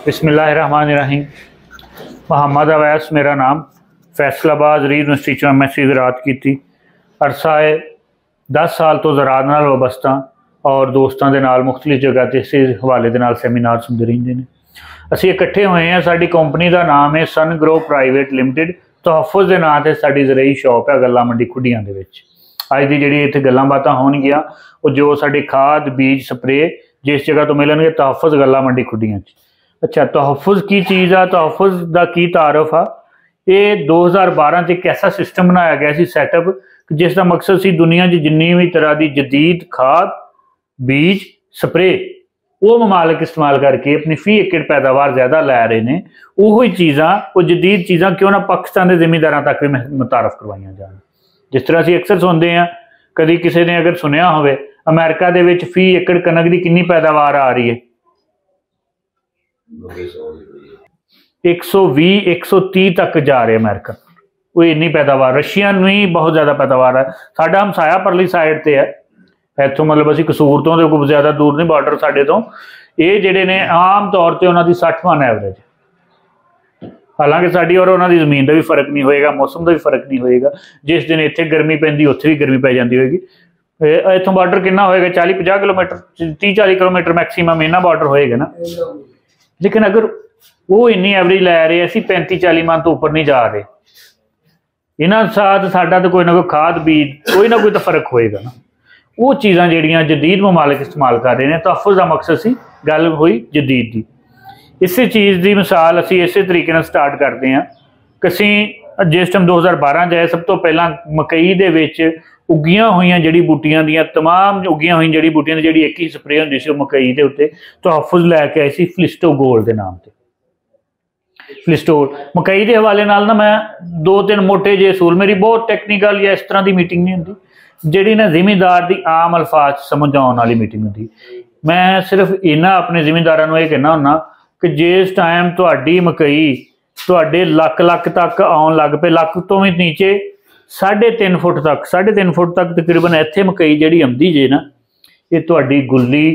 बिस्मिल्लाहिर्रहमानिर्रहीम। मोहम्मद अवैस मेरा नाम। फैसलाबाद यूनिवर्सिटी चो MSc ज़राअत की थी। अरसाए 10 साल तो ज़राअत नाल वाबस्ता और दोस्तों के नाल मुख्तलिफ जगह ते इस हवाले दे नाल सैमीनार सुनते रहंदे ने। असीं इकट्ठे हुए हैं। साडी कंपनी का नाम है सन ग्रो प्राइवेट लिमिटेड। तहफ़ुज़ के नाम से साडी ज़रई शॉप है गल्ला मंडी खुडियां दे विच। अज दी जिहड़ी इत्थे गल्लां बातां होणगियां वो जो साडी खाद बीज स्प्रे जिस जगह तो मिलणगे तहफ़ुज़ गल्ला मंडी खुडियां। अच्छा, तहफ़ुज़ की चीज़ आ, तहफ़ुज़ का की तारफ आ। ये 2012 च एक ऐसा सिस्टम बनाया गया सी सैटअप जिसका मकसद सी दुनिया जिन्नी भी तरह की जदीद खाद बीज स्प्रे वो ममालिक इस्तेमाल करके अपनी फी एकड़ पैदावार ज़्यादा लै रहे हैं। वो चीज़ां वो जदीद चीज़ां क्यों ना पाकिस्तान के जिमीदारों तक भी मुतारफ करवाइया जाए। जिस तरह असीं अक्सर सुनते हैं, कभी किसी ने अगर सुनिया होवे अमेरिका दे विच फी एकड़ कनक की कितनी पैदावार आ रही है, 120 130 तक जा रहे अमेरिका। वो इन्नी पैदावार रशिया में बहुत ज़्यादा पैदावार है। साडा हमसाया परली साइड से है, इतों मतलब असीं कसूर तो कोई ज़्यादा दूर नहीं बॉर्डर साडे तो। ये जिहड़े ने आम तौर पर उन्होंने 60 मन एवरेज। हालांकि साडी और उन्होंने जमीन का भी फर्क नहीं होएगा, मौसम का भी फर्क नहीं होएगा। जिस दिन इत्थे गर्मी पैंदी उत्थे भी गर्मी पै जाती होएगी। इतों बॉर्डर कितना होएगा 40-50 किलोमीटर 30-40 किलोमीटर मैक्सीमम इन्ना बॉर्डर होएगा ना। लेकिन अगर वो इन्नी एवरेज लै रहे असीं 35-40 मन तो उपर नहीं जा रहे, इन्हां साथ साडा तो कोई ना कोई खाद बीज कोई ना कोई तो फर्क होएगा ना। वो चीज़ां जिहड़ियां जदीद ममालिक इस्तेमाल कर रहे हैं। तहफ़ुज़ का मकसद सी गल हुई जदीद की। इस चीज़ की मिसाल असीं इस तरीके नाल स्टार्ट करते हैं कि असीं जिस टाइम 2012 जाए सब तो पहला मकई दे विच उगियां हुई जड़ी बूटियां दियां तमाम उगियां हुई जड़ी बूटियां की जी एक ही स्प्रे होंदी सी मकई के उत्ते तहफ़ुज़ लैके आए सी फ्लिस्टो गोल्ड के नाम से। फ्लिस्टोर मकई के हवाले नाल ना मैं 2-3 मोटे जे असूल, मेरी बहुत टैक्नीकल या इस तरह की मीटिंग नहीं होंगी जिहड़ी ना जिमीदार की आम अल्फाज समझ आने वाली मीटिंग होंगी। मैं सिर्फ इन्ना अपने जिमीदारों को यह कहना हुन्ना कि जिस टाइम तुहाडी मकई तुहाडे लख तक आउण लग पे, लख तो भी नीचे 3.5 फुट तक तकरीबन इत्थे मकई जिहड़ी आउंदी जे ना, ये तुहाडी गुल्ली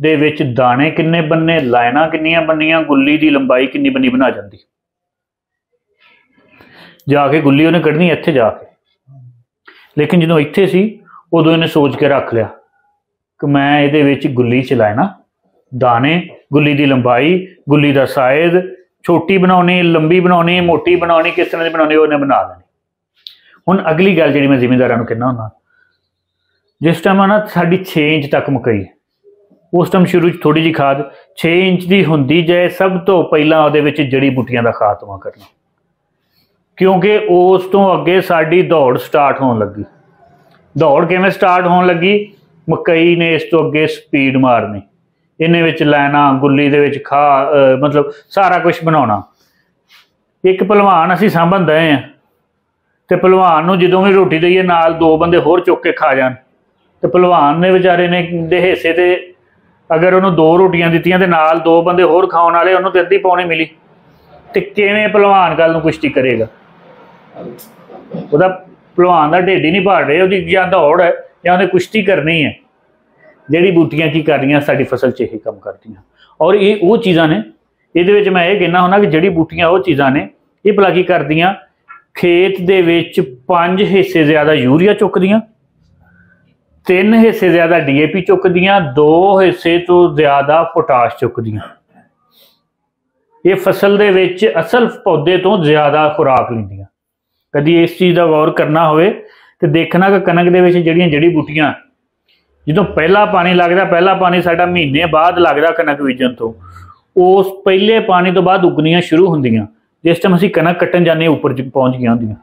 दे विच दाने किन्ने बन्ने, लाइनां किन्नियां बन्नियां, गुल्ली की लंबाई किन्नी बन्नी बना जाती। जाके गुल्ली उन्हें कढ़नी इत्थे जाके। लेकिन जो इत्थे सी उदों इन्हें सोच के रख लिया कि मैं ये विच गुल्ली च लाइना दाने, गुल्ली की लंबाई, गुल्ली का साइज, छोटी बनानी लंबी बनानी मोटी बनानी किस तरह की बनानी उन्हें बना देनी। हुण अगली गल जी मैं जिमीदारों को कहना हुन्ना, जिस टाइम ना साडी 6 इंच तक मकई उस टाइम शुरू थोड़ी जी खाद 6 इंच की होंदी जाए सब तो पहला वो जड़ी बूटियां का खात्मा करना, क्योंकि उस तो अगे साडी दौड़ स्टार्ट होने लगी। दौड़ किवें स्टार्ट होने लगी, मकई ने इस तो अगे स्पीड मारनी, इन्हें विच लैना गुल्ली दे विच खा मतलब सारा कुछ बनाना। एक भलवान असीं सांभन दए हैं तो भलवान नूं जदों भी रोटी दईए नाल 2 बंदे होर चुक के खा जान, तो भलवान ने बेचारे ने दे हिस्से ते अगर उन्होंने 2 रोटियां दित्तियां ते नाल 2 बंदे होर खाने वाले उन्होंने तो अद्धी पौनी मिली, तो किवें भलवान कल नूं कुश्ती करेगा? उहदा भलवान का ढिड ही नहीं भर रहे, उसकी या दौड़ है या उन्हें कुश्ती करनी है। जड़ी बूटियां की कर रही साडी फसल च यही कम करदियां। और ये वो चीज़ां ने ये मैं ये कहना हुन्ना कि जड़ी बूटियां वो चीज़ां ने ये भला की करदियां, खेत दे विच 5 हिस्से ज़्यादा यूरिया चुकदियां, 3 हिस्से ज़्यादा DAP चुकदियां, 2 हिस्से तो ज़्यादा पोटाश चुकदियां। ये फसल दे विच असल पौधे तो ज़्यादा खुराक लैंदियां। कभी इस चीज़ का गौर करना होवे तो देखना कि कनक दे विच जिहड़ियां जड़ी बूटियां जो पहला पानी लगता, पहला पानी साडा महीने बाद लगता कनक बीजन तो, उस पहले पानी तो बाद उगनियां शुरू होंदियां। जिस टाइम असीं कनक कट्टन जाने उपर पहुँच गई होंदियां,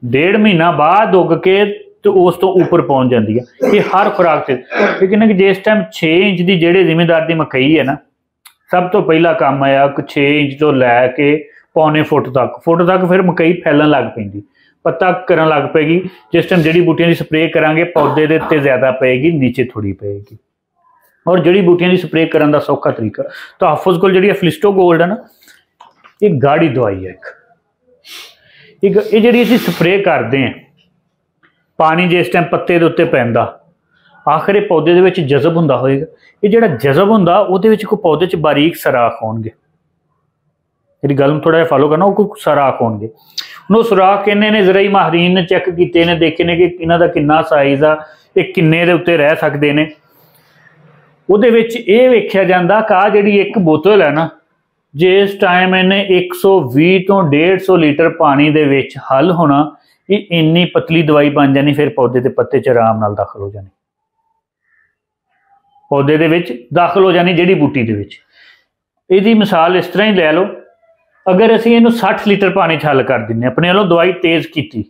1.5 महीना बाद उग के तो उस तो उपर पहुँच जाती है। ये हर खुराक से लेकिन जिस टाइम 6 इंच की जेड़े जिमीदार की मकई है ना, सब तो पहला काम आया कि 6 इंच तो लैके 1.25 फुट तक फिर मकई फैलन लग पैंदी, पत्ता करन लग पेगी। जिस टाइम जड़ी बूटियां की स्प्रे करांगे पौधे के उत्ते ज़्यादा पेगी, नीचे थोड़ी पेगी। और जड़ी बूटियां की स्प्रे करन दा सौखा तरीका तहफ़ुज़ कोल जिहड़ी फ्लिस्टो गोल्ड है ना, ये गाढ़ी दवाई है एक ये जिहड़ी असीं स्प्रे करते हैं, पानी जिस टाइम पत्ते के उत्ते पैंदा आखिर ये पौधे दे विच जज़ब हुंदा होएगा। ये जिहड़ा जज़ब हुंदा उहदे विच कोई पौधे च बारीक सराख होणगे। मेरी गल नूं थोड़ा जिहा फॉलो करना, कोई सराख होणगे। हुण वो सुराख इन्हां ने ज़राई माहरीन ने चैक कीते ने, देखे ने कि इन्हां दा किन्ना साइज़ आ, ये किन्ने दे उत्ते रह सकदे ने। उहदे विच इह वेखिआ जांदा कि आ जिहड़ी एक बोतल है ना, जिस टाइम इन्हें 120 तो 150 लीटर पानी दे विच हल होना, ये इन्नी पतली दवाई बन जानी, फिर पौधे के पत्ते च आराम नाल दाखल हो जानी, पौधे दे विच दाखल हो जानी जड़ी बूटी दे विच। इहदी मिसाल इस तरह ही लै लो, अगर असीं इहनूं 60 लीटर पानी च हल कर दिंने, अपने वालों दवाई तेज़ की,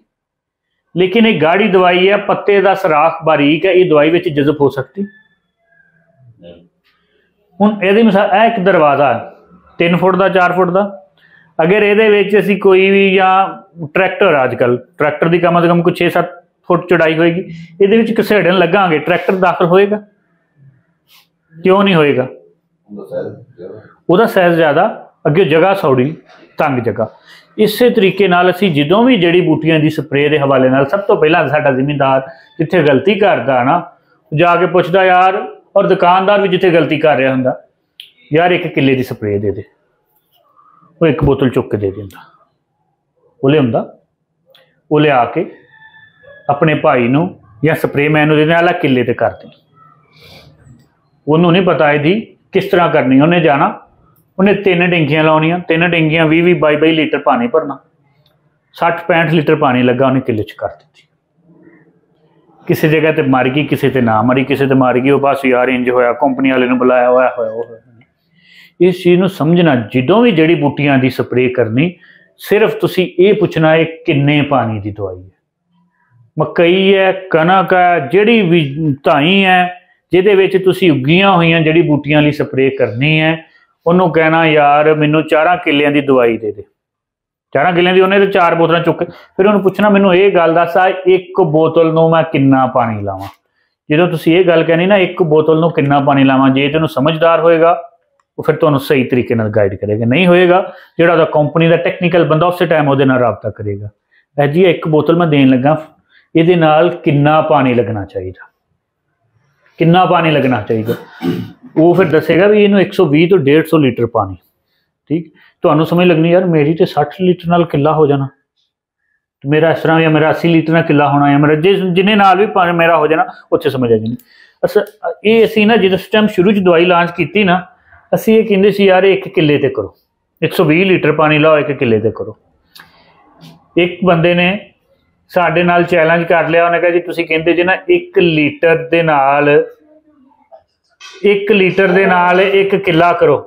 लेकिन एक गाढ़ी दवाई है, पत्ते का सराख बारीक है, ये दवाई विच जज़ब हो सकती? हुण इहदी मिसाल है, एक दरवाज़ा है 3 फुट का 4 फुट का, अगर ये असी कोई भी या ट्रैक्टर, अजकल ट्रैक्टर की कम से कम कोई 6-7 फुट चौड़ाई होएगी, ये घसेड़न लगांगे, ट्रैक्टर दाखल होएगा? क्यों नहीं होएगा? वह सैज ज़्यादा, अगे जगह सौड़ी, तंग जगह। इस तरीके नाल असी जदों भी जड़ी बूटियां की स्प्रे के हवाले नाल सब तो पहला साडा जिमीदार जिथे गलती करता ना, जाके पुछदा यार, और दुकानदार भी जिथे गलती कर रहा हुंदा, यार 1 किले की स्प्रे दे दे, वो 1 बोतल चुक के दे दिंदा। वो लिया, वो लिया के अपने भाई नूं या स्प्रे मैन नूं दे देना, आला किले ते कर दी। उन्होंने नहीं पता यदि किस तरह करनी, उन्हें जाना, उन्हें 3 टैंकियां लाउणियां, 3 टैंकियां 20-20 22-22 लीटर पानी भरना, 60-65 लीटर पानी लगा, उन्हें किले च कर दी। किसी जगह ते मर गई, किसी ते ना मरी, किसी ते मर गई, बस यार इंज होया, कंपनी वाले नूं बुलाया होया। इस चीज़ नूं समझना, जदों भी जड़ी बूटियां की स्प्रे करनी, सिर्फ तुसी ये पूछना है किन्ने पानी की दवाई है। मकई है, कनक है, जड़ी भी धाई है, जिहदे विच तुसी उगियां होईयां जड़ी बूटियां लई स्प्रे करनी है, उन्होंने कहना यार मैनू 4 किलियां की दवाई दे दे, 4 किलियां की, उन्हें तो 4 बोतल चुक, फिर उन्होंने पूछना मैनू ये गल दस, 1 बोतल नूं मैं किन्ना पानी लावां। जो तुसीं ये गल कहनी ना 1 बोतल नूं किन्ना पानी लावां, जे तैनूं समझदार होएगा वो फिर तुहानूं सही तरीके नाल गाइड करेगा, नहीं होएगा जिहड़ा उहदा कंपनी का टैक्नीकल बंदा उस टाइम उहदे नाल राबता करेगा। ऐ जी 1 बोतल मैं देन लगा, इहदे नाल किन्ना पानी लगना चाहिए, किन्ना पानी लगना चाहिए, वो फिर दसेगा भी इनू 120 तो 150 लीटर पानी। ठीक, तो समझ लगनी यार मेरी तो 60 लीटर नाल किला हो जाना, तो मेरा इस तरह, या मेरा 80 लीटर नाल किला होना, या मेरा जिन्हें नाल भी पानी मेरा हो जाना, उत्थे समझ आ जानी। अच्छा, ये असी ना जिस टाइम शुरू च दवाई लॉन्च की ना, असी ये कहते सी यार 1 किले ते करो, 120 लीटर पानी लाओ 1 किले ते करो। एक बंदे ने साडे नाल चैलेंज कर लिया, उन्हें कहा जी तुसीं कहंदे जे ना 1 लीटर दे नाल 1 लीटर दे नाल 1 किला करो,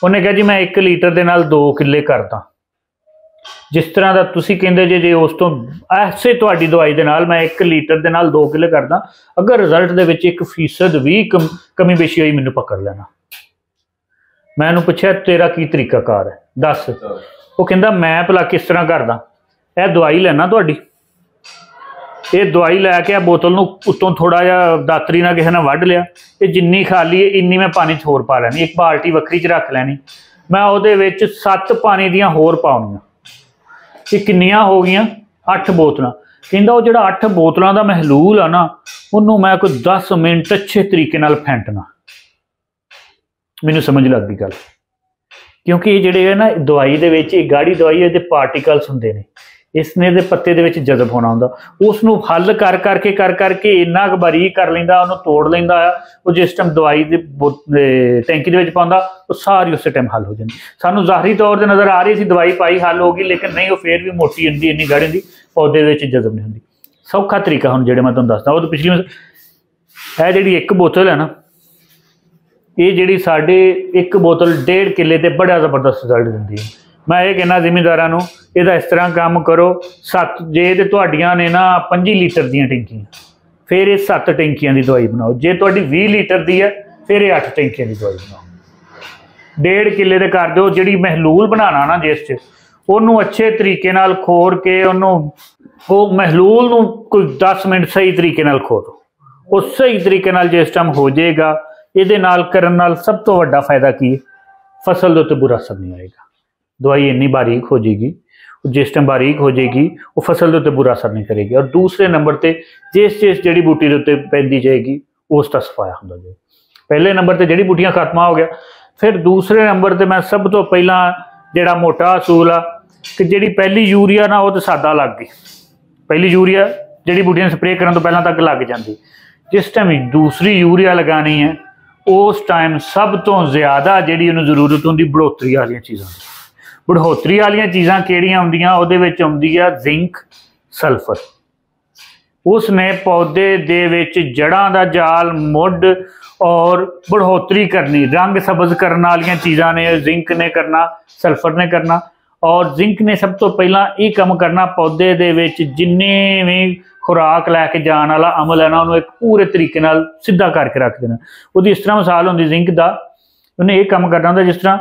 उन्हें कहा जी मैं 1 लीटर दे नाल 2 किले करदा। जिस तरह का तुसीं कहंदे जे उस तो ऐसे तुहाडी दवाई दे नाल मैं 1 लीटर दे नाल 2 किले करदा, अगर रिजल्ट दे विच 1% भी कमी बेशी होई मैनूं पकड़ लेना। मैं उन्होंने पूछा तेरा की तरीकाकार है दस, वो कहता मैं भला किस तरह करदा, यह दवाई लेना तुहाडी, ये दवाई लैके बोतल नूं उत्तों थोड़ा जिहा दातरी ना किसी ने वढ़ लिया, ये जिन्नी खाली है इन्नी मैं पानी च होर पा लैनी, एक बाल्टी वक्री च रख लैनी, मैं उहदे विच 7 पानी दियां होर पाउणियां, ये किन्नियां हो गईयां 8 बोतलां। कहंदा वो जिहड़ा 8 बोतलां दा महलूल आ ना, उन्होंने मैं कोई 10 मिनट अच्छे तरीके नाल फेंटना। मैनूं समझ लग गई गल, क्योंकि ये जिहड़े है ना दवाई दे विच गाढ़ी दवाई है, पार्टिकल्स हुंदे ने, इसने दे पत्ते दे विच जज़ब होना हुंदा, उसनूं हल कर करके इन्ना क बारीक कर लैंदा, उहनूं तोड़ लैंदा आ, वो जिस टाइम दवाई दे टैंकी दे विच पाउंदा वो सारी उस टाइम हल हो जांदी। सानूं ज़ाहरी तौर ते नज़र आ रही सी दवाई पाई हल हो गई, लेकिन नहीं, वो फिर भी मोटी हुंदी, इन्नी गाढ़ी हुंदी, पौधे विच जज़ब नहीं हुंदी। सौखा तरीका हुण जिहड़े मैं तुहानूं दसदा, वो पिछली है जिहड़ी 1 बोतल है ना, ये जिहड़ी साडे 1 बोतल 1.5 किले ते बड़ा जबरदस्त रिजल्ट दिंदी है। मैं ये कहना जिमीदारां नूं इहदा इस तरह काम करो, 7 जे ते तुहाडियां ने ना 25 लीटर दीयां टैंकियां, फिर ये 7 टैंकियां की दवाई बनाओ, जे तुहाडी 20 लीटर दी है फिर ये 8 टैंकियां की दवाई बनाओ। 1.5 किले ते कर दो, जिहड़ी महलूल बनाना ना जिस च उन्होंने अच्छे तरीके नाल खोर के उन्होंने महलूल नूं कोई 10 मिनट सही तरीके नाल खोरो, वो सही तरीके नाल जिस टाइम हो जाएगा, ये नाल करन नाल सब तो वड्डा फायदा की है, फसल के उत्ते बुरा असर नहीं आएगा, दवाई इन्नी बारीक हो जाएगी, जिस टाइम बारीक हो जाएगी वो फसल के उत्ते बुरा असर नहीं करेगी। और दूसरे नंबर पर जिस जड़ी बूटी के उत्ते पैंदी जाएगी उसका सफाया होता जाए। पहले नंबर पर जड़ी बूटियां खात्मा हो गया। फिर दूसरे नंबर पर मैं सब तो पहला जोड़ा मोटा असूल आ कि जी पहली यूरिया ना वो तो सादा लग गई। पहली यूरिया जड़ी बूटियां स्प्रे करने तो पहला तक लग जाती। जिस टाइम दूसरी यूरिया लगानी है उस टाइम सब तो ज़्यादा जी उन्हें जरूरत होंगी बढ़ोतरी वाली चीज़ों की। बढ़ोतरी वाली चीज़ां किहड़ियां आउंदियां उहदे विच आउंदी आ जिंक सल्फर। उसने पौधे दे विच जड़ां दा जाल मुड और बढ़ोतरी करनी, रंग सब्ज करने वाली चीज़ां ने जिंक ने करना, सल्फर ने करना। और जिंक ने सब तो पहला ये काम करना पौधे दे विच जिन्ने भी खुराक लैके जाने वाला अमल है ना उन्होंने एक पूरे तरीके नाल सीधा करके रख देना। उसकी इस तरह मिसाल होंगी जिंक का, उन्हें ये काम करना होंगे जिस तरह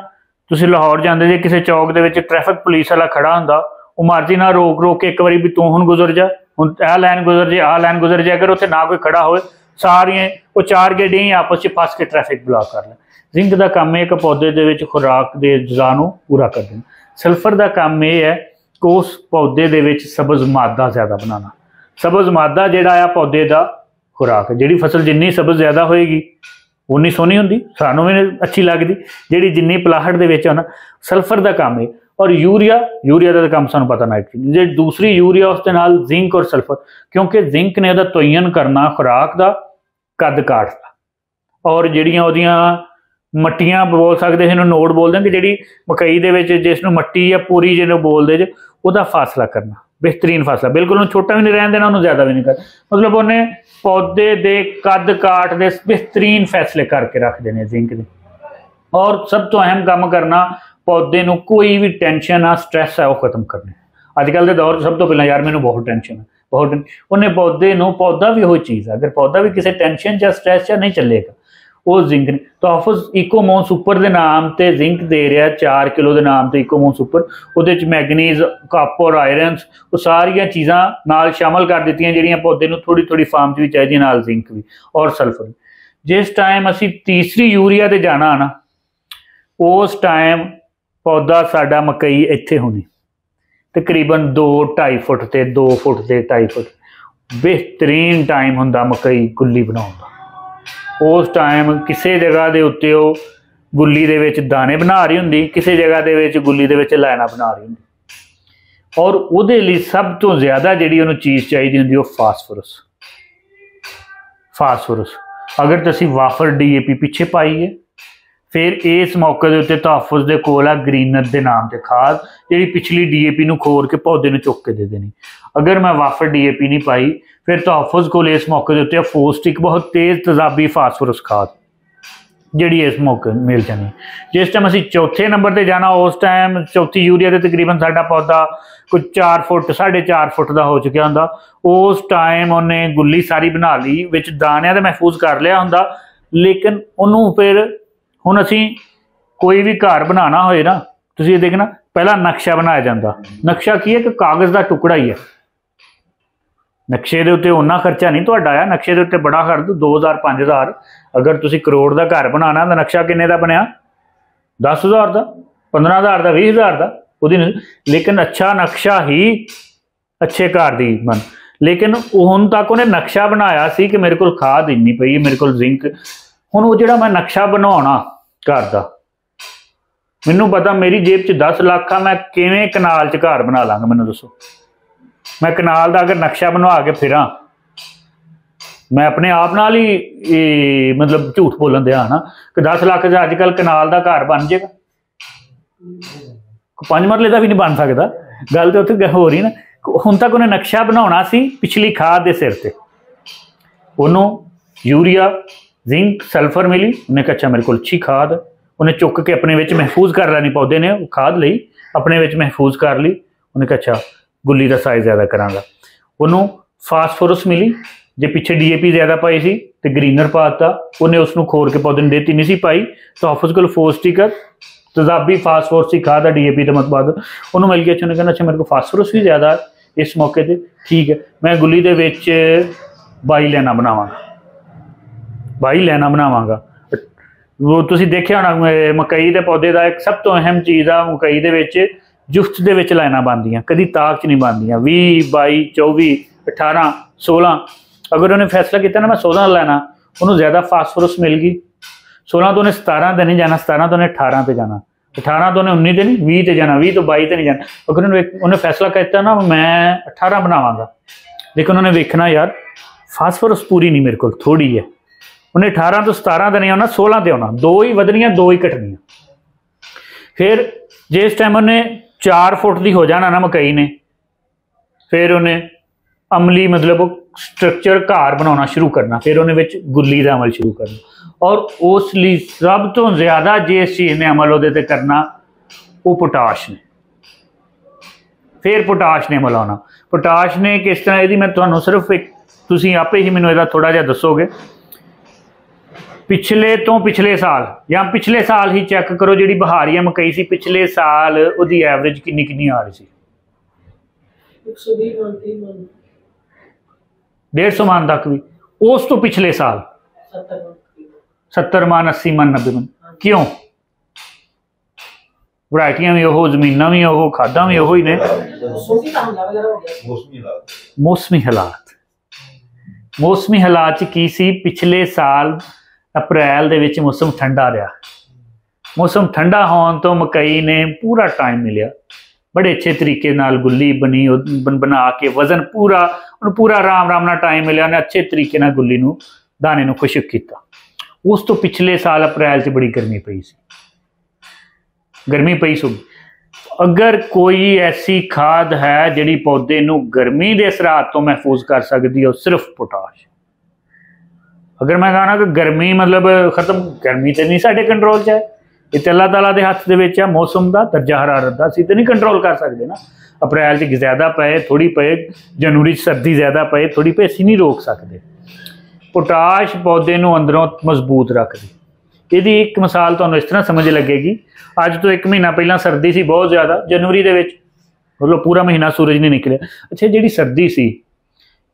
तुसीं लाहौर जाते जे किसी चौक के ट्रैफिक पुलिस वाला खड़ा होंदा, वो मर्जी ना रोक रोक के एक बारी भी तू हुण गुजर जा, हुण आ लैन गुजर जा, आ लैन गुजर जा। अगर उत्थे ना कोई खड़ा हो सारियां वो चार गेडियां ही आपस में फस के ट्रैफिक ब्लॉक कर लें। जिंक का काम है कि पौधे के विच खुराक के अज़ा नूं पूरा कर देना। सल्फर का काम यह है कि उस पौधे के विच सब्ज मादा ज़्यादा बनाना। सब्ज मादा जिहड़ा आ पौधे का खुराक है। जिहड़ी फसल जिन्नी सब्ज ज़्यादा होएगी उन्नी सोहनी होंदी, सानूं भी अच्छी लगती। जिहड़ी जिन्नी पलाहट दे विच ना सल्फर का काम है। और यूरिया का काम सानूं पता नाइट्रोजन। जे दूसरी यूरिया उसके नाल जिंक और सल्फर, क्योंकि जिंक ने उहदा तोयन करना खुराक का कद काठ का। और जिहड़ियां उहदियां मट्टियां बोल सकते हैं, नोड बोलते हैं कि जिहड़ी मकई दे विच जिसनूं मट्टी या पूरी जिन्हों बोलते जे उहदा फासला करना, बेहतरीन फासला, बिल्कुल उन्हें छोटा भी नहीं रहने देना, उन्होंने ज़्यादा भी नहीं करना। मतलब उन्हें पौधे के कद काठ के बेहतरीन फैसले करके रख देने जिंक ने। और सब तो अहम काम करना पौधे को कोई भी टेंशन आ स्ट्रैस है वो खत्म करने। अजकल के दौर सब तो पहला यार मैंने बहुत टेंशन है, बहुत उन्हें पौधे पौधा भी वही चीज़ है। अगर पौधा भी किसी टेंशन या स्ट्रैस या नहीं चलेगा वो जिंक ने। तो ऑफिस इकोमोन सुपर के नाम से जिंक दे रहा 4 किलो के नाम से इकोमोन सुपर। वो मैगनीज कापर आयरनस वो सारिया चीज़ां नाल शामिल कर दित्तियां जिहड़ियां पौधे नूं थोड़ी थोड़ी फार्म भी चाहिए, नाल जिंक भी और सल्फर भी। जिस टाइम असी तीसरी यूरिया ते जाना ना उस टाइम पौधा साडा मकई इत्थे होनी तकरीबन 2-2.5 फुट से 2 फुट से 2.5 फुट। बेहतरीन टाइम हुंदा मकई गुल्ली बनाउण दा। उस टाइम किसी जगह के उत्ते गुल्ली दे विच दाने बना रही होंगी, किसी जगह के विच गुल्ली दे विच लाइनां बना रही होंगी। और उहदे लई सब तो ज़्यादा जिहड़ी उहनूं चीज़ चाहिए होंदी वो फास्फोरस। फास्फोरस अगर तुसीं वाफर DAP पिछे पाईए फिर इस मौके के उत्ते तहफ़ुज़ दे कोल आ ग्रीनर के नाम से खाद जी पिछली DAP नूं खोर के पौधे नूं चुक के दे देनी। अगर मैं वाफर DAP नहीं पाई फिर तहफ़ुज़ कोल इस मौके के उत्ते फोस्टिक बहुत तेज़ तेजाबी फास्फोरस खाद जी इस मौके मिल जानी। जिस टाइम असीं चौथे नंबर पर जाना उस टाइम चौथी यूरिया के तकरीबन साडा पौधा कुछ 4 फुट 4.5 फुट का हो चुका होंदा। उस टाइम उन्हें गुल्ली सारी बना ली, विच दाणियां ते महफूज कर लिया होंदा। लेकिन उन्होंने फिर हुण असीं कोई भी घर बनाना होए ना तुसीं देखना पहला नक्शा बनाया जाता। नक्शा की है कि कागज़ का टुकड़ा ही है। नक्शे के उत्ते उन्ना खर्चा नहीं तुहाडा आया, नक्शे के उत्ते बड़ा कर दो 2000 5000। अगर तुसीं करोड़ का घर बनाना तो नक्शा किन्ने का बनया 10,000 का 15,000 का 20,000 का उहदी। लेकिन अच्छा नक्शा ही अच्छे घर दी बन। लेकिन हुण तक उन्हें नक्शा बनाया सी कि मेरे को खाद इन्नी पई, मेरे को जिंक। हुण वो जिहड़ा मैं नक्शा बनाउणा घर दा मैनूं पता मेरी जेब च 10 लाख आ, मैं किवें कनाल च घर बना लांगा मैनूं दसो। मैं कनाल का अगर नक्शा बनवा के फिरां मैं अपने आप नाल ही मतलब झूठ बोलन दिया ना कि 10 लाख से अजकल कनाल का घर बन जाएगा। 5 मरले का भी नहीं बन सकता। गल तो उत्थे हो रही ना। हुण तक उन्हें नक्शा बनाउणा सी पिछली खाद के सिर ते। उन्होंने यूरिया जिंक सल्फर मिली, उन्हें कहा अच्छा मेरे को अच्छी खाद। उन्हें चुक के अपने विच महफूज कर लैनी, पौधे ने खाद लई अपने विच महफूज कर ली। उन्हें कहा अच्छा गुल्ली का साइज ज़्यादा करांगा। उन्होंने फास्फोरस मिली, जे पिछे DAP ज़्यादा पाई सी तो ग्रीनर पाता। उन्हें उसनों खोर के पौधे ने देती नहीं सी पाई तो ऑफिस को फोस्टिक तेजाबी फास्फोरस ही खाद DAP तो मत बाद उन्होंने मिल गया। उन्हें कहना अच्छा मेरे को फास्फोरस भी ज़्यादा इस मौके पर, ठीक है मैं गुल्ली के विच 22 लाइनां बनावांगा, 22 लाइनां बनावांगा। वो तुसीं देखिया होना मकई के पौधे का एक सब तो अहम चीज़ आ मकई दे विच जुफ्त दे विच लाइनां बनदियां, कदी ताक च नहीं बनदियां। 20 22 24 18 16 अगर उन्हें फैसला किया ना मैं 16 लैना, उन्होंने ज़्यादा फास्फोरस मिल गई। 16 तो उन्हें 17 तो नहीं जाना, 17 तो उन्हें 18 पर जाना, 18 तो उन्हें 19 तो नहीं 20 तो जाना, 20 तो 22 तो नहीं जाना। अगर उन्हें फैसला किया ना मैं 18 बनावांगा, लेकिन उन्हें वेखना यार फास्फोरस पूरी नहीं मेरे को, थोड़ी है। उन्हें 18 तो 17 तो नहीं आना, 16 तो आना, 2 ही वधनियां 2 ही घटनियां। फिर जिस टाइम उन्हें 4 फुट की हो जाना ना मकई ने, फिर उन्हें अमली मतलब स्ट्रक्चर घर बनाना शुरू करना, फिर उन्हें विच गुल्ली का अमल शुरू करना। और उस लिए सब तो ज़्यादा जिस चीज़ ने अमल वो करना वो पोटाश ने। फिर पोटाश ने अमल आना। पोटाश ने किस तरह, यदि मैं तुहानू सिर्फ एक तुसीं आपे ही मैनूं इहदा थोड़ा जिहा दसोगे, पिछले तो पिछले साल या पिछले साल ही चैक करो, जी बहारिया मकई सी पिछले साल उसकी एवरेज किन्नी किन्नी आ रही सी? 150 मन तक भी। उस तो पिछले साल 70 मन 80 मन 90 मन। क्यों? वरायटियां भी वो, जमीन भी वो, खादा भी वो ही ने। मौसमी हालात, मौसमी हालात की सी पिछले साल अप्रैल दे विच मौसम ठंडा रहा। मौसम ठंडा होने तो मकई ने पूरा टाइम मिलिया, बड़े अच्छे तरीके नाल गुल्ली बनी बना के वजन पूरा पूरा आराम आराम टाइम मिलिया, उन्हें अच्छे तरीके नाल गुल्ली नूं दाने नूं खुशक किया। उस तो पिछले साल अप्रैल च बड़ी गर्मी पई सी, गर्मी पई सी। अगर कोई ऐसी खाद है जिहड़ी पौधे नूं गर्मी के असरात तो महफूज कर सकती है, सिर्फ पोटाश। अगर मैं कहना कि गर्मी मतलब खत्म, गर्मी तो नहीं साडे कंट्रोल च है, ये तो अल्लाह ताला के हथ दे विच है। मौसम का दर्जा हरारत का असीं तो नहीं कंट्रोल कर सकते ना। अप्रैल च ज़्यादा पे थोड़ी पे, जनवरी सर्दी ज़्यादा पे थोड़ी पे, असीं नहीं रोक सकते। पोटाश पौधे नूं अंदरों मजबूत रखदी। यदि एक मिसाल तुहानूं इस तरह समझ लगेगी, अज तो 1 महीना पहला सर्दी सी बहुत ज़्यादा, जनवरी दे विच मतलब पूरा महीना सूरज नहीं निकलिया। अच्छा, जिहड़ी सर्दी सी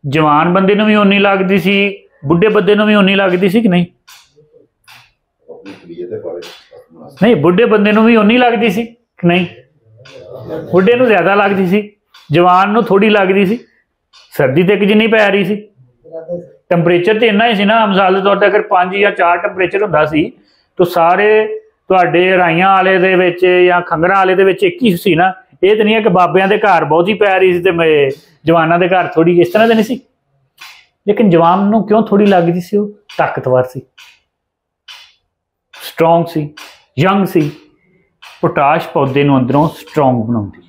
जवान बंदे नूं भी उन्नी लगदी सी, बुढ़े बंदे नूं भी उन्नी लगदी सी कि नहीं? नहीं, बुढ़े बंदे नूं भी उन्नी लगदी सी कि नहीं? बुढ़े नूं ज़्यादा लगदी सी, जवान नूं थोड़ी लगदी सी। सर्दी तो एक जिन्नी पै रही सी, टैंपरेचर तो इन्ना ही सी ना। मिसाल के तौर पर अगर 5 या 4 टैंपरेचर हुंदा सी तो सारे तुहाडे राइयां वाले दे विच या खंगरां वाले दे विच एक ही सी ना। ये तो नहीं है कि बाबियां दे घर बहुत ही पै रही सी ते जवानां दे घर थोड़ी, इस तरह तो नहीं सी। लेकिन जवान नूं क्यों थोड़ी लगदी सी? वो ताकतवर सी, स्ट्रोंग सी, यंग सी। पोटाश पौधे नूं अंदरों स्ट्रोंग बनाउंदी,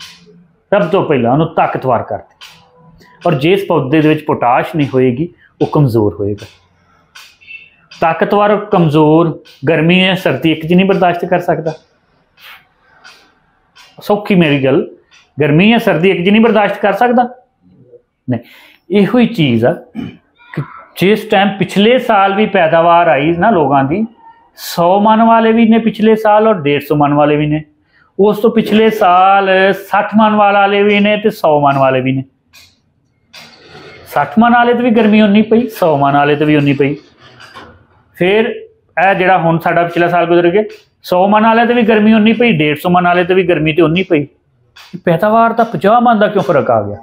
सब तो पहला उन्होंने ताकतवर करती। और जिस पौधे दे विच पोटाश नहीं होएगी वो कमज़ोर होएगा। ताकतवर कमज़ोर गर्मी है सर्दी एक जी नहीं बर्दाश्त कर सकता। सौखी मेरी गल, गर्मी है सर्दी एक जी नहीं बर्दाश्त कर सकता नहीं। इहो ही चीज़ है कि जिस टाइम पिछले साल भी पैदावार आई ना लोगों की, 100 मन वाले भी ने पिछले साल और 150 मन वाले भी ने। उस तो पिछले साल 60 मन वाले भी ने तो 100 मन वाले भी ने। 60 मन वाले तो भी गर्मी उन्नी पई, 100 मन वाले तो भी उन्नी पई। फिर यह जोड़ा हुण साडा पिछला साल गुजर गया, 100 मन वाले तो भी गर्मी उन्नी पई, 150 मन वाले तो भी गर्मी तो उन्नी पई। पैदावार का 50 मन का क्यों फर्क आ गया?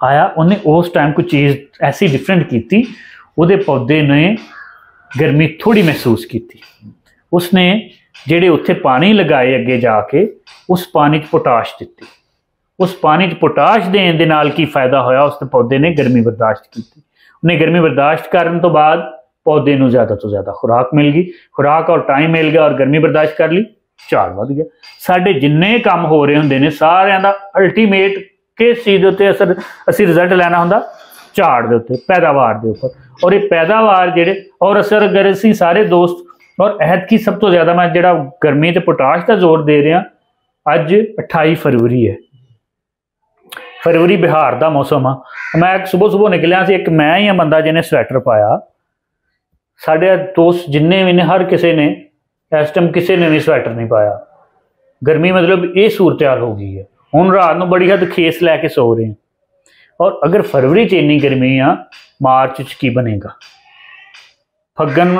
आया उन्हें उस टाइम कोई चीज़ ऐसी डिफरेंट की, उहदे पौधे ने गर्मी थोड़ी महसूस की। उसने जेडे उत्थे पानी लगाए अगे जाके उस पानी पोटाश दी। उस पानी पोटाश देने दे नाल की फायदा होया, उस पौधे ने गर्मी बर्दाश्त की। उन्हें गर्मी बर्दाश्त करने तो बाद पौधे नूं ज़्यादा तो ज़्यादा खुराक मिल गई, खुराक और टाइम मिल गया और गर्मी बर्दाश्त कर ली, झाड़ वध गया। साडे जिन्ने काम हो रहे होंदे ने सारिਆਂ ਦਾ अल्टीमेट किस चीज़ के उत्ते असर असीं रिजल्ट लैना हुंदा? झाड़ दे उत्ते, पैदावार दे उपर। और ये पैदावार जेडे और असर अगर असीं सारे दोस्त और अहद की सब तो ज़्यादा मैं जिहड़ा गर्मी ते पोटाश का जोर दे रहा, अज 28 फरवरी है। फरवरी बिहार का मौसम आ। मैं सुबह सुबह निकलिया सी, एक मैं ही हाँ बंदा जिन्हें स्वैटर पाया। साढ़े दोस्त जिन्ने भी ने हर किसी ने इस टाइम किसी ने भी स्वैटर नहीं पाया। गर्मी मतलब ये सूरत हाल हो गई है। हुण रात नूं बड़ी हद खेस लैके सो रहे हैं। और अगर फरवरी च इन्नी गर्मी आ, मार्च च की बनेगा? फग्गन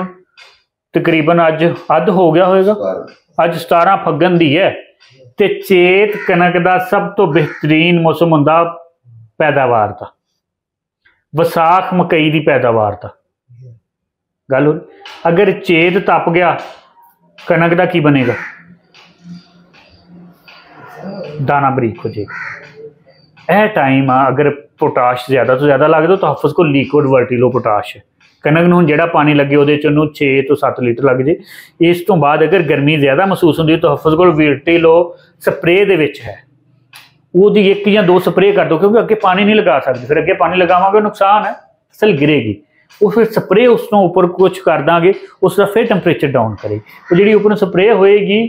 तकरीबन अज अध हो गया होएगा, अज 17 फग्गन दी है ते चेत कनक का सब तो बेहतरीन मौसम हुंदा पैदावार का, विसाख मकई की पैदावार का। गल हो, अगर चेत तप गया कनक का की बनेगा, दाना बरीक हो जाएगा। यह टाइम आ अगर पोटाश ज़्यादा तो ज़्यादा लग दो तो हफ्स को लिक्विड वर्टिलो पोटाश है। कनक नूं जिहड़ा पानी लगे वो 6 तो 7 लीटर लग जाए। इस तो बाद अगर गर्मी ज़्यादा महसूस होती है तो हफ्स को वर्टिलो स्प्रे दे विच है, वो 1 या 2 स्प्रे कर दो, क्योंकि अगे पानी नहीं लगा सकते। फिर अगे पानी लगावांगे नुकसान है, फसल गिरेगी। वो फिर स्प्रे उसनों उपर कुछ कर देंगे, उसका फिर टैंपरेचर डाउन करेगी। तो जी उपरों स्प्रे होएगी,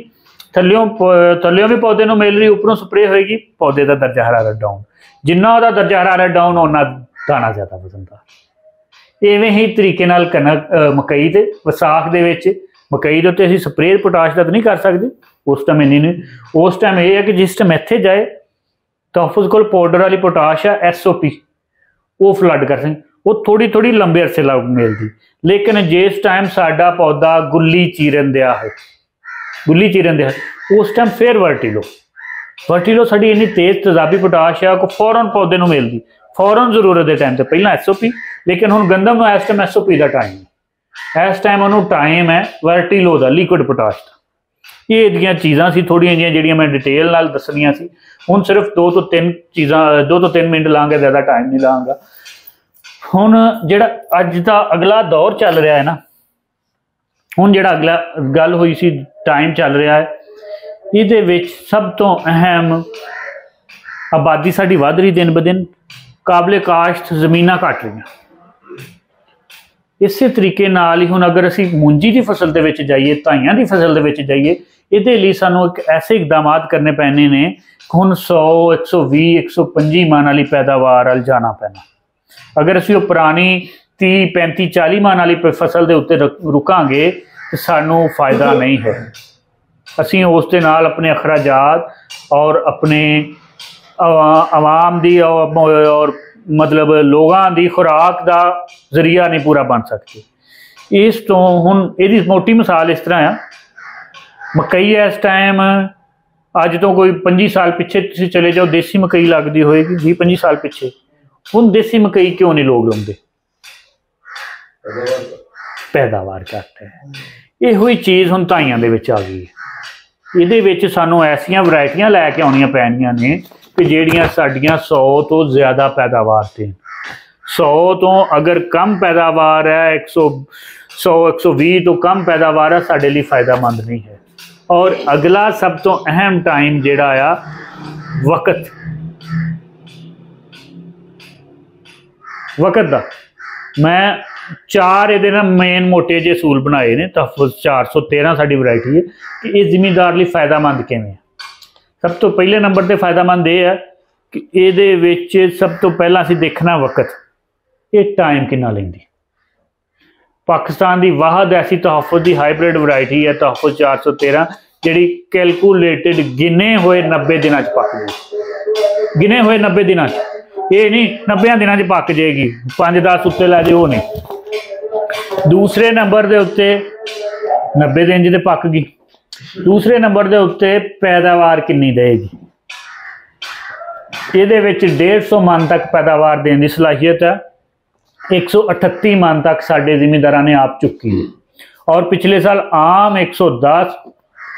थल्यों भी पौधे को मिल रही, उपरों स्प्रे होएगी, पौधे का दर्जा हरारत डाउन। जिन्ना वह दर्जा हरारत डाउन उन्ना दाना ज़्यादा वजनदार। इवें ही तरीके नाल कनक मकई ते विसाख दे विच मकई दे उत्ते असीं स्प्रे पोटाश का तो नहीं कर सकते उस टाइम इन्नी नहीं। उस टाइम यह है कि जिस टाइम इत्थे जाए तो उस कोल पाउडर वाली पोटाश है SOP, वो फ्लड कर सकें, वो थोड़ी थोड़ी लंबे अरसे लग मिलती। लेकिन जिस टाइम साडा पौधा गुल्ली चीरन दिया है, गुल्ली चीरन दिया है, उस टाइम फिर वर्टिलो साड़ी इन्नी तेज़ तेजाबी पोटाश है को फौरन पौधे को मिलती, फौरन जरूरत के टाइम से पहला SOP। लेकिन हुण गंदम में इस टाइम SOP का टाइम है, इस टाइम उन्होंने टाइम है वर्टिलो का लिक्विड पोटाश का। ये इहदियां चीज़ां सी थोड़ियां जिहियां जिहड़ियां मैं डिटेल नाल दसनियां सी। हुण सिर्फ 2 तो 3 चीज़ां 2 तो 3 मिनट लांगा, ज़्यादा टाइम नहीं लांगा। हुण जिहड़ा अज दा अगला दौर चल रहा है ना, हुण जिहड़ा अगला गल हुई सी टाइम चल रहा है, इहदे विच सब तो अहम आबादी साडी वध रही दिन ब दिन, काबले काश्त ज़मीनां घट रही। इस तरीके नाल ही हुण अगर असी मुंजी की फसल के विच जाइए, धाइयां की फसल के विच जाइए, इहदे लई सानूं एक ऐसे इकदाम करने पैने ने हुण 100 120 125 मन वाली पैदावार वाल जाना पैना। अगर असी वो पुरानी 30 35 40 मन वाली फसल के उत्ते रुकांगे तो सानूं फायदा नहीं है। असी उस दे नाल अपने अखराजात और अपने आवाम दी और मतलब लोगों की खुराक का जरिया नहीं पूरा बन सकती। इस तो हुण इहदी मोटी मिसाल इस तरह है, मकई इस टाइम अज तो कोई 25 साल पिछे तुसीं चले जाओ, देसी मकई लगती होएगी 20-25 साल पिछे। हुण देसी मकई क्यों नहीं लोग लाउंदे? पैदावार घट है। इहो ही चीज़ हुण धाइयां दे विच आ गई है। इहदे विच सानूं ऐसियां वैरायटियां लैके आउणियां पैणियां ने कि ਜਿਹੜੀਆਂ ਸਾਡੀਆਂ 100 तो ज़्यादा पैदावार दें। 100 तो अगर कम पैदावार है, 100 120 तो कम पैदावार है, साडे लिए फ़ायदेमंद नहीं है। और अगला सब तो अहम टाइम जिहड़ा आ वक़्त दा, मैं 4 ये ना मेन मोटे जे असूल बनाए ने। तहफ़ुज़ 413 साडी वैरायटी है कि ये जिमीदार लिए फ़ायदेमंद किवें। सब तो पहले नंबर पर फायदेमंद यह है कि ये सब तो पहला असीं देखना वक़्त, ये टाइम कितना लेंदी। पाकिस्तान की वाहद ऐसी तहफ़ुज़ की हाईब्रिड वैरायटी है तहफ़ुज़ 413, जिहड़ी कैलकुलेटिड गिने हुए 90 दिनों पक जाएगी। गिने हुए 90 दिनों, ये नहीं 90 दिनों पक जाएगी, 5-10 उत्ते लै जाए, वो नहीं। दूसरे नंबर के उत्ते 90 दिन च पक गई। दूसरे नंबर के उत्ते पैदावार कितनी देगी, ये 150 मन तक पैदावार देने की सलाहियत है। 138 मन तक साडे जिमीदारां ने आप चुकी है। और पिछले साल आम 110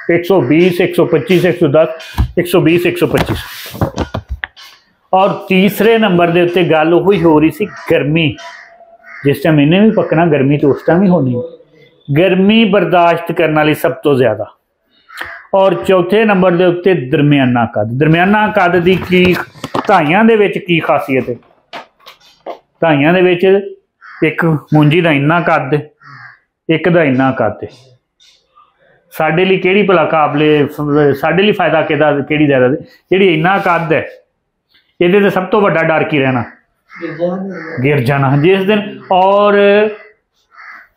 120 125 110 120 125। और तीसरे नंबर के उत्ते गल वही हो रही सी गर्मी, जिस टाइम इन्हें भी पकना गर्मी तो उस टाइम ही होनी। गर्मी बर्दाश्त करने वाली सब तो ज़्यादा। और चौथे नंबर के उत्ते दरमियाना कद। दरमियाना कद की की धाइयां दे विच की खासियत है? धाइयां दे विच एक मुंजी का इन्ना कद, एक दा इन्ना कद है। साडे लिए किहड़ी भला काबले, साडे लिए फायदा किहड़ी ज़्यादा? जिहड़ी इन्ना कद है, इहदे ते सब तो वड्डा डर की रहना, गिर जाना जिस दिन। और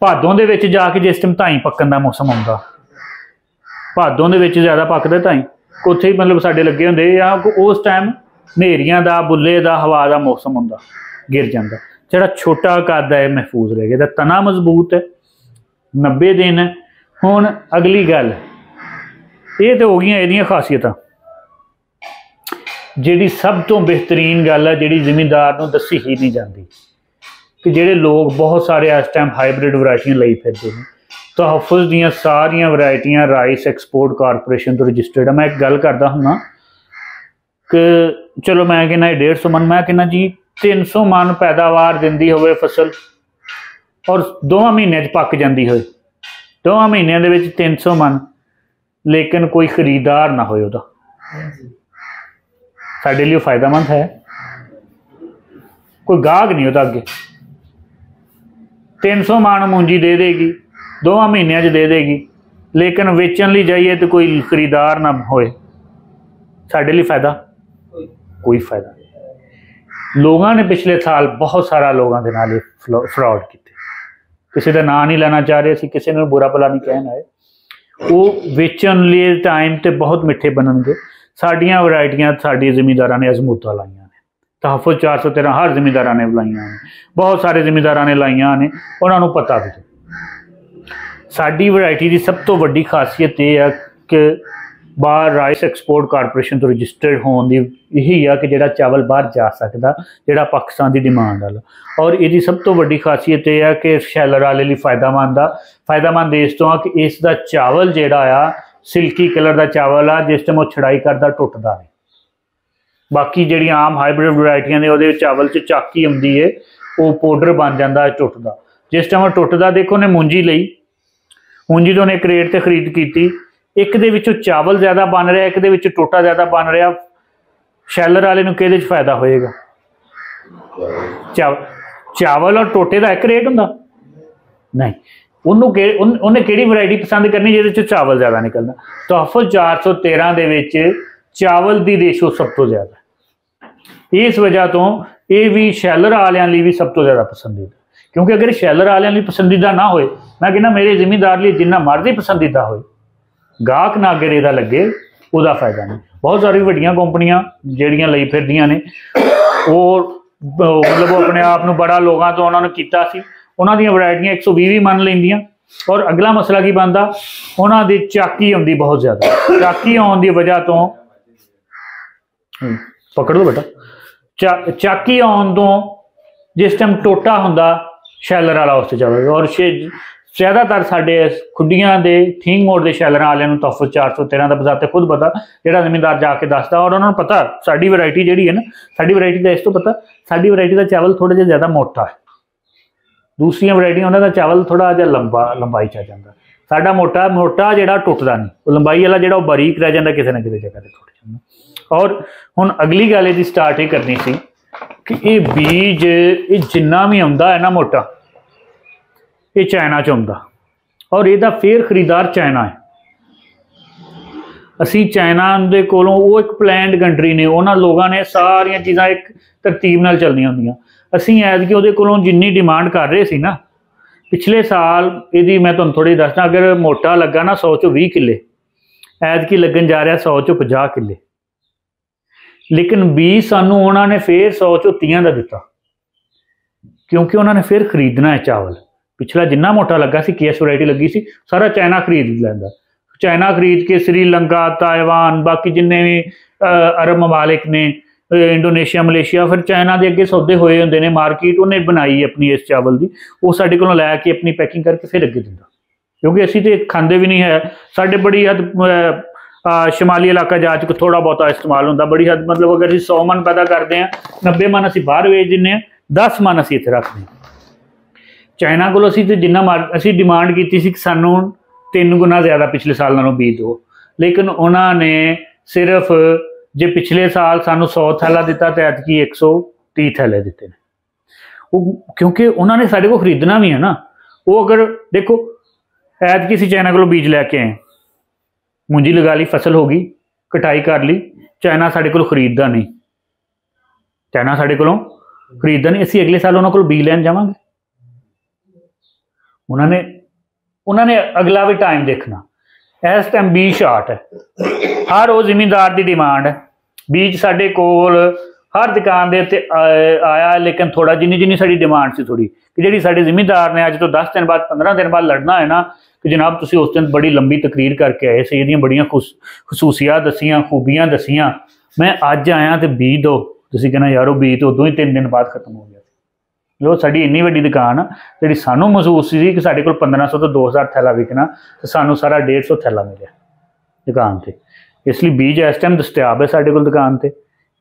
भादों दे विच जाके जिस टाइम धाई पक्कन का मौसम आउंदा, भादों दे विच ज़्यादा पकदे धाई, उत्थे ही मतलब साडे लगे हुंदे या उस टाइम नेरियां दा बुल्ले दा हवा का मौसम हुंदा, गिर जाता। जिहड़ा छोटा कद है महफूज रह गया, तना मजबूत है, 90 दिन है। हुण अगली गल ये तो हो गई ਇਹਦੀਆਂ ਖਾਸੀਅਤਾਂ। ਜਿਹੜੀ ਸਭ ਤੋਂ बेहतरीन गल है ਜਿਹੜੀ ਜ਼ਿਮੀਂਦਾਰ ਨੂੰ ਦੱਸੀ ਹੀ नहीं जाती कि ਜਿਹੜੇ लोग बहुत सारे इस टाइम हाइब्रिड वैरायटियां ਲਈ ਫਿਰਦੇ ਨੇ। तहफ़ुज़ ਦੀਆਂ ਸਾਰੀਆਂ वैरायटियां राइस एक्सपोर्ट कारपोरेशन तो रजिस्टर्ड है। मैं एक गल करता हूँ कि चलो मैं कहना 150 मन, मैं कहना जी 300 मन पैदावार दिंदी होवे फसल और 2 महीने पक जाती हो, 2 महीनों के 300 मन, लेकिन कोई खरीदार ना हो, साडे लिए फायदेमंद है? कोई गाहक नहीं होता अगे। 300 मन मूंजी दे देगी, 2 महीनों च दे देगी, लेकिन वेचन लिए जाइए तो कोई खरीदार ना होए, साडे लिए फायदा? कोई फायदा नहीं। लोगों ने पिछले साल बहुत सारा लोगों के नाल फ्रॉड किए, किसी का नाम नहीं लेना चाह रहे, किसी ने बुरा भला नहीं कहना है। वो वेचन लिए टाइम तो बहुत मिठे बननगे। साड़ियाँ वैरायटियां साड़ी जिमींदारां ने अजमूता लाइया ने, तहफ़ुज़ 413 हर जिमींदारां ने लाइया ने, बहुत सारे जिमींदारां ने लाइया ने, उन्होंने पता भी। साड़ी वैरायटी की सब तो वड्डी खासियत यह है कि बाहर राइस एक्सपोर्ट कारपोरेशन तो रजिस्टर्ड होने की यही है कि जोड़ा चावल बाहर जा सकता, जोड़ा पाकिस्तान की डिमांड वाला। और ये सब तो वड्डी खासियत यह है कि शैलर वाले लिए फायदेमंद आ। फायदेमंद इस तो कि इसका चावल जोड़ा आ सिल्की कलर का चावल आ, जिस टाइम वो छड़ाई करता टुटता नहीं। बाकी जी आम हाइब्रिड वैरायटियां ने वो चावल च चाकी आती है, वो पाउडर बन जाता टुटता। जिस टाइम वो टुटता, देखो ने मूंजी लई, मूंजी तो उन्हें एक रेट से खरीद की, एक दे विचों चावल ज़्यादा बन रहा, एक दे विचों टोटा ज़्यादा बन रहा, शैलर वाले नूं किहदे च फायदा होएगा? चावल और टोटे का एक रेट हुंदा नहीं। उन्हें किहड़ी वैरायटी पसंद करनी जिहदे च चावल ज़्यादा निकलना। तहफ़ुज़ 413 दे विच चावल की रेशो सब तो ज़्यादा, इस वजह तो ये भी शैलर वालियां लई भी सब तो ज़्यादा पसंदीदा। क्योंकि अगर शैलर वालियां लई पसंदीदा ना होए, मैं कहना मेरे जिमींदार लिए जिन्ना मर्जी पसंदीदा होए, गाहक ना अगर इहदा लगे, उहदा फायदा नहीं। बहुत सारी वड्डियां कंपनियां जिहड़ियां लई फिरदियां ने, वो मतलब वो अपने आप नूं बड़ा लोगों तो उन्होंने कीता सी, उन्हां दीयां वैरायटियां 120 मन लैंदियां। और अगला मसला की बनता, उन्हां दी चाकी आउंदी बहुत ज़्यादा। चाकी आउण दी वजह तो पकड़ लो बेटा, चाकी आउण तो जिस टाइम टोटा हुंदा शैलर वाला उस चावल। और ज़्यादातर साडे खुडियां दे थिंग मोड़ के शैलर वाले तहफ़ुज़ 413 का बजाते खुद पता, जोड़ा जमींदार जाके दसदा, और उन्होंने पता साड़ी वैरायटी जी है ना, साड़ी वैरायटी का इस तो पता, साड़ी वैरायटी का चावल थोड़ा जिहा ज़्यादा मोटा है। दूसरिया वैरायटियां उन्होंने चावल थोड़ा जिहा लंबाई च आ जाता, साडा मोटा मोटा जोड़ा टुटदा नहीं, वो लंबाई वाला जो बारीक रह जाता किसी न किसी जगह पर टुट जाता। और हुण अगली गल इहदी स्टार्ट ही करनी सी कि ये बीज ये जिन्ना भी आउंदा है ना मोटा, ये चाइना च आउंदा, और इहदा फिर खरीदार चाइना है। असी चाइना दे कोलों, वो एक प्लैंड कंट्री ने, उन्होंने लोगों ने सारिया चीज़ां एक तरतीब नाल चलनियां होंदियां। असी ऐतकी उहदे कोलों जिन्नी डिमांड कर रहे सी ना, पिछले साल इहदी मैं तुहानूं थोड़ी दसदा, अगर मोटा लगा ना 100 चों 20 किले, ऐतकी लगन जा रहा 100 चों 50 किले, लेकिन बीज सानू उन्होंने फिर 100 चों 30 का दिता, क्योंकि उन्होंने फिर खरीदना है चावल। पिछला जिन्ना मोटा लगा सी, केएस वैरायटी लगी सी, सारा चाइना खरीद लैंदा। चाइना खरीद के श्रीलंका, ताइवान, बाकी जिन्ने भी अरब ममालिक ने, इंडोनेशिया, मलेशिया, फिर चाइना के अगे सौदे होए होंदे ने, मार्केट उन्हें बनाई अपनी इस चावल की, वो साडे कोलों लैके अपनी पैकिंग करके फिर अगे दिंदा। क्योंकि असी तो खांदे भी नहीं है, साडे बड़ी हद शमाली इलाका जा चुके थोड़ा बहुता इस्तेमाल होंदा, बड़ी हद मतलब अगर 100 मन पैदा करते हैं, 90 मन असी बाहर भेज दिंदे, 10 मन असी इत्थे रखते हैं। चाइना को असी तो जिन्ना असी डिमांड की सी कि सानू 3 गुना ज़्यादा पिछले साल नालों बीज दो, लेकिन उन्होंने सिर्फ जे पिछले साल सानू 100 थैला दिता तो ऐतकी 130 थैले दिते हैं। वो क्योंकि उन्होंने साढ़े को खरीदना भी है ना। वो अगर देखो ऐतकी असी चाइना को बीज लैके आए, मूंजी लगा ली, फसल हो गई, कटाई कर ली, चाइना साढ़े को खरीददा नहीं, चाइना साढ़े को खरीददा नहीं, असी अगले साल उन्होंने बीज लैन जावांगे। उन्होंने अगला भी टाइम देखना, इस टाइम बीज शार्ट है, हर वो जिमींदार की डिमांड है, बीज साढ़े कोल हर दुकान के उत्ते आया, लेकिन थोड़ा जिन्नी जिन्नी साड़ी डिमांड सी थोड़ी कि जी साढ़े जिमीदार ने अज तो 10 दिन बाद 15 दिन बाद लड़ना है ना कि जनाब तुसीं उस दिन बड़ी लंबी तकरीर करके आए सी, इहदियां बड़ियां खसूसियात दसियां, खूबियां दसियां, मैं अज आया तो बी दो, तुसीं कहना यार वो बी तो उदों ही 3 दिन बाद खत्म हो गया। जो साड़ी इन्नी वड्डी दुकान जी सानू महसूस सी कि साढ़े कोल 1500 तो 2000 थैला विकना, तो सानू सारा 150 थैला मिले दुकान से। इसलिए बीज इस टाइम दस्तियाब है साढ़े कोल दुकान से।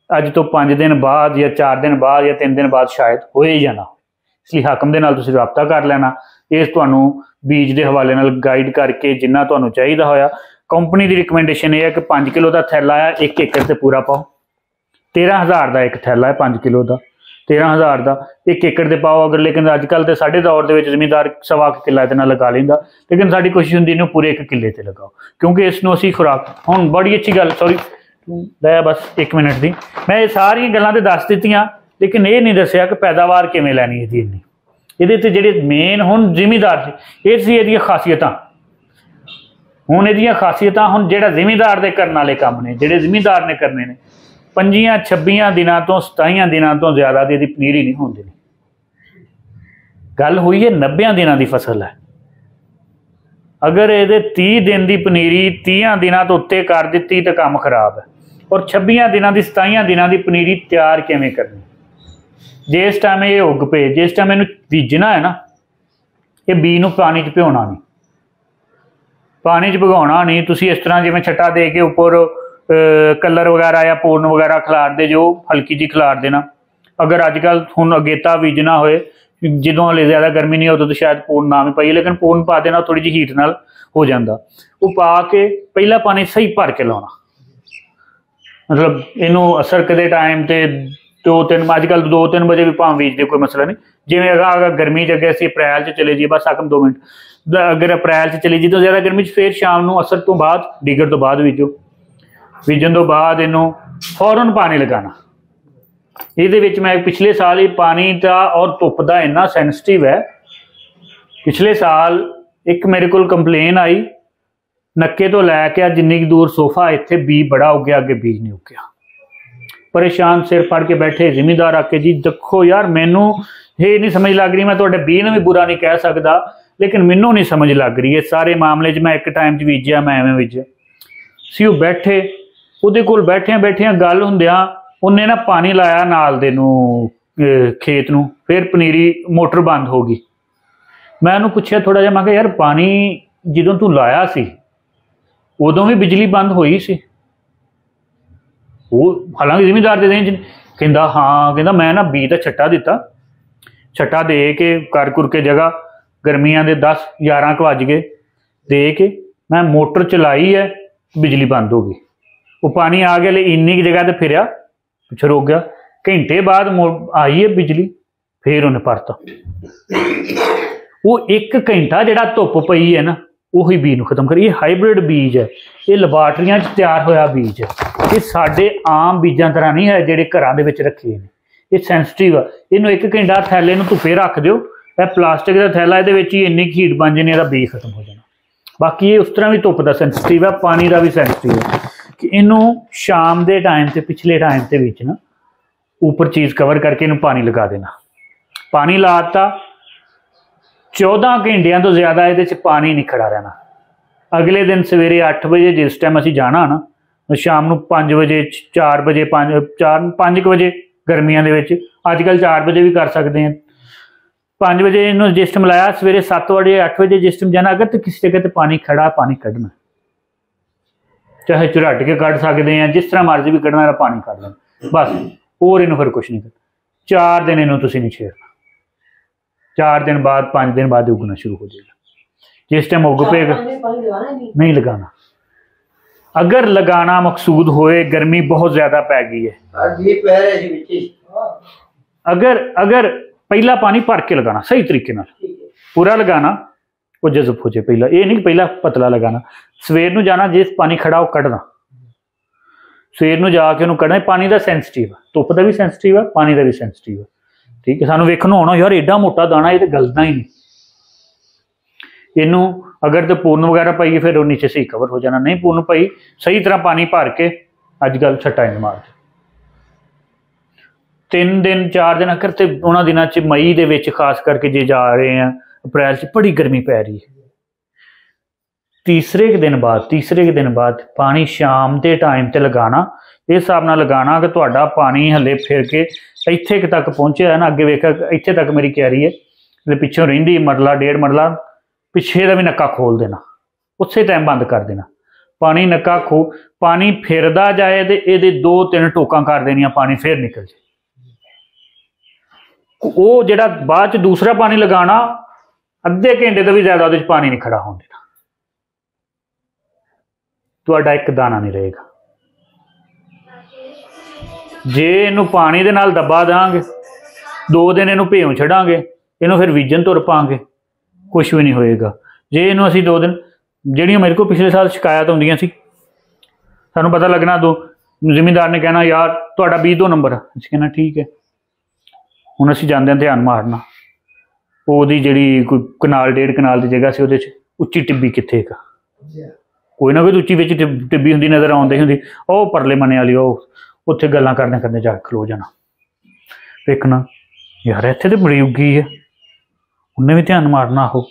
अज तो 5 दिन बाद या 4 दिन बाद या 3 दिन बाद शायद हो ही जाना। इसलिए हाकम दे नाल तुसीं राबता कर लेना, इस तुहानू बीज के हवाले नाल गाइड करके जिन्ना तुहानू चाहिदा होया। कंपनी की रिकमेंडेशन यह है कि 5 किलो का थैला है 1 एकड़ से पूरा पाओ, 13,000 का एक थैला है 5 किलो का, 13,000 का 1 एकड़ से पाओ अगर। लेकिन अजकल तो साढ़े दौर के जमींदार 1.25 किला इतना लगा लेंदा, लेकिन साड़ी कोशिश होंगी इन्हू पूरे 1 किले से लगाओ, क्योंकि इसनों असी खुराक हुण बड़ी अच्छी गल, सॉरी लै बस 1 मिनट की मैं ये सारी गल्लां ते दस दित्तियां, लेकिन ये नहीं दसिया कि पैदावार किवें लैनी है इन्नी। ये जिहड़े मेन हुण जिमीदार सी ये सी इहदियां खासियतां, हुण इहदियां खासियतां हुण जिहड़ा जिमीदार दे करन वाले काम ने, जिहड़े जिमीदार ने करने ने 25-26 दिनों तो 27 दिनों तो ज़्यादा दी पनीरी नहीं होंदी। गल हुई है 90 दिनों की फसल है, अगर ये 30 दिन की पनीरी 30 दिनों तो उत्ते कर दी तो काम खराब है। और 26 दिनों की 27 दिनों की पनीरी तैयार किवें करनी, जिस टाइम ये उग पे, जिस टाइम इन्हू बीजना है ना, ये बी नू पानी च भिगोना नहीं, पानी च भिगोना नहीं। तुसीं इस तरह जिवें छट्टा दे के उपर कलर वगैरह या पूर्ण वगैरह खिलार दे, जो हल्की जी खिलार देना। अगर अजकल हुण अगेता बीजना होए जो हले ज़्यादा गर्मी नहीं हो तो शायद पूर्ण ना भी पाइए, लेकिन पूर्ण पा देना थोड़ी जी हीट नाल हो जाता। वो पा के पहला पानी सही भर के लाना, मतलब इनू असर के टाइम तो 2-3 अजकल 2-3 बजे भी भाव बीजते कोई मसला नहीं। जिमें अगर गर्मी च अगर असीं अप्रैल च चले जी, बस आकम 2 मिनट, अगर अप्रैल च चले जी तो ज़्यादा गर्मी फिर शाम को असर तो बाद डिगर तो बाद बीजो, बीजन तो बाद इनू फौरन पानी लगाना। ये मैं पिछले साल ही पानी का और धुप का इन्ना सेंसिटिव है, पिछले साल एक मेरे को कंप्लेन आई नक्के तो लैके जिन्नी दूर सोफा इत्थे बी बड़ा उगया, अगे बीज नहीं उगया। परेशान सिर फड़ के बैठे जिमीदार आके, जी देखो यार मैनू ये नहीं समझ लग रही, मैं तो बी ने भी बुरा नहीं कह सकता, लेकिन मैनू नहीं समझ लग रही है सारे मामले मैं एक टाइम बीजिया, मैं एवें बीजिया सी। वो बैठे उहदे कोल बैठिया बैठिया गल हुंदियां उन्हें ना पानी लाया नाल दे नू खेत नू, फिर पनीरी मोटर बंद हो गई। मैं उन्होंने पूछा थोड़ा जिहा, मैं कहा यार पानी जदों तू लाया सी उदों भी बिजली बंद हुई सी? वो हालांकि जिमीदार दे देन कहंदा हाँ, कहंदा मैं ना बी दा छट्टा दिता, छट्टा दे के कर कुर के जगह गर्मियां दे 10-11 बज गए दे के मैं मोटर चलाई है, बिजली बंद हो गई। वो पानी आ गया इन्नी की जगह तो फिर पिछड़ हो गया, घंटे बाद आई है बिजली, फिर उन्हें भरता। वो 1 घंटा जिहड़ा धुप पई है ना उही बीज नूं खत्म कर। ये हाईब्रिड बीज है, ये लैबार्टरियां तैयार होया बीज है, ये साडे आम बीजां तरह नहीं है जिहड़े घरां दे विच रखे ने। ये सेंसिटिव है, इनू 1 घंटा थैले नूं धुप्पे रख दिओ, प्लास्टिक का थैला ये ही इन्नी हीट बन जानी, इसका बीज खत्म हो जाना। बाकी ये उस तरह भी धुप का सेंसिटिव है, पानी का भी सेंसिटिव है कि इनू शाम के टाइम से पिछले टाइम के बीच ना ऊपर चीज़ कवर करके इनू पानी लगा देना। पानी लाता 14 घंटिया तो ज़्यादा ये पानी नहीं खड़ा रहना। अगले दिन सवेरे 8 बजे जिस टाइम असी जाना ना, शाम को 5 बजे 4 बजे 5 बजे गर्मियों के अजकल 4 बजे भी कर सकते हैं। 5 बजे इन्हों जिस टाइम लाया, सवेरे 7 बजे 8 बजे जिस टाइम जाना, अगर तो किसी जगह तो पानी खड़ा, पानी कढ़ना, चाहे झुरट के कढ़ सकते हैं, जिस तरह मर्जी भी कढ़ना पानी कढ़ लेना बस, और इन्हों फिर कुछ नहीं करना। 4 दिन इन्हों तुसीं नहीं छेड़ना, 4 दिन बाद 5 दिन बाद उगना शुरू हो जाएगा। जिस टाइम उग पेगा नहीं लगाना। अगर लगाना मकसूद होए गर्मी बहुत ज्यादा पै गई है, अगर पहला पानी भर के लगाना सही तरीके नाल, पूरा लगाना, वो जज़ब हो जाए। पहला ये नहीं पहला पतला लगाना। सवेर नूं जाना, जिस पानी खड़ा वो कढ़ना, सवेर नूं जाके उन्होंने कढ़ना। पानी का सेंसिटिव है, धुप का भी सेंसिटिव है, पानी का भी सेंसिटिव है। ठीक है, सानू वेखण होना यार एडा मोटा दाना, ये तो गलना ही नहीं। इनू अगर तो पूर्ण वगैरह पाइए फिर वो नीचे सही कवर हो जाना, नहीं पूर्ण पाई सही तरह पानी भर के अजकल छट्टा नहीं मारते। 3 दिन 4 दिन अगर तो उन्होंने दिनों च मई दे विच खास करके जे जा रहे हैं अप्रैल च बड़ी गर्मी पै रही है। तीसरे के दिन बाद पानी शाम के टाइम ते लगाना, इस हिसाब नाल लगाना कि तुहाडा पानी हले फिर के इत्थे तक पहुंचे है ना, अगे वेख इत्थे तक मेरी क्यारी है, पिछों रहिंदी मरला 1.5 मरला, पिछे का भी नक्का खोल देना, उस टाइम बंद कर देना। पानी नक्का पानी फिरदा जाए तो ये 2-3 टोका कर देनिया, पानी फिर निकल जाए। वो जिहड़ा बाद दूसरा पानी लगाना अद्धे घंटे तो भी ज्यादा उहदे पानी नहीं खड़ा होने देना, तुहाडा एक दाना नहीं रहेगा। जे इनू पानी दे नाल दबा देंगे, 2 दिन इनू भेव छड़ांगे, इनू फिर बीजन तुर पांगे, कुछ भी नहीं होएगा। जे इनू असीं 2 दिन ਜਿਹੜੀਆਂ मेरे को पिछले साल शिकायत आउंदियां सी, सानू पता लगना, दो जिमींदार ने कहना यार तुहाडा बीज 2 नंबर, असीं कहना ठीक है। हुण असीं जांदे हां ध्यान मारना, ओहदी जिहड़ी कोई कनाल 1.5 कनाल की जगह सी, उहदे च उच्ची टिब्बी कित्थे का कोई ना कोई उच्ची विच टिब्बी हुंदी नज़र आउंदी हुंदी, ओह परले मने वाली उत्थे गल्लां करदे करदे जा खलो जाना, देखना यार इत्थे तो बड़ी उगी है, उन्हें भी ध्यान मारना। हो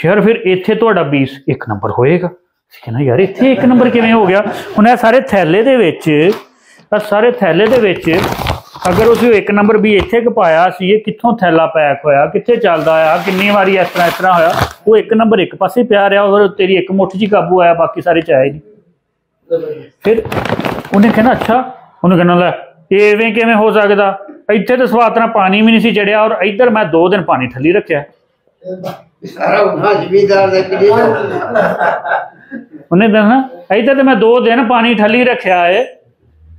यार फिर इत्थे तुहाडा बीज 1 नंबर होएगा, कहना यार इत्थे 1 नंबर किवें हो गया। हुण सारे थैले दे विच अगर उस 1 नंबर भी इत्थे क पाया सी, कित्थों थैला पैक होया, कित्थे चलदा आया, किन्नी वारी इस तरह होया, वो 1 नंबर एक पासे पिया रहा और तेरी 1 मुठ च काबू आया, बाकी सारे च आए नहीं। फिर उन्हें कहना अच्छा, उन्हें कहना लै इवें किवें हो सकदा, इत्थे तो स्वाद नाल पानी भी नहीं सी चढ़िया और इधर मैं 2 दिन पानी थल्ली रखिया। उन्हें दसना इधर तो मैं 2 दिन पानी ठली रखा है,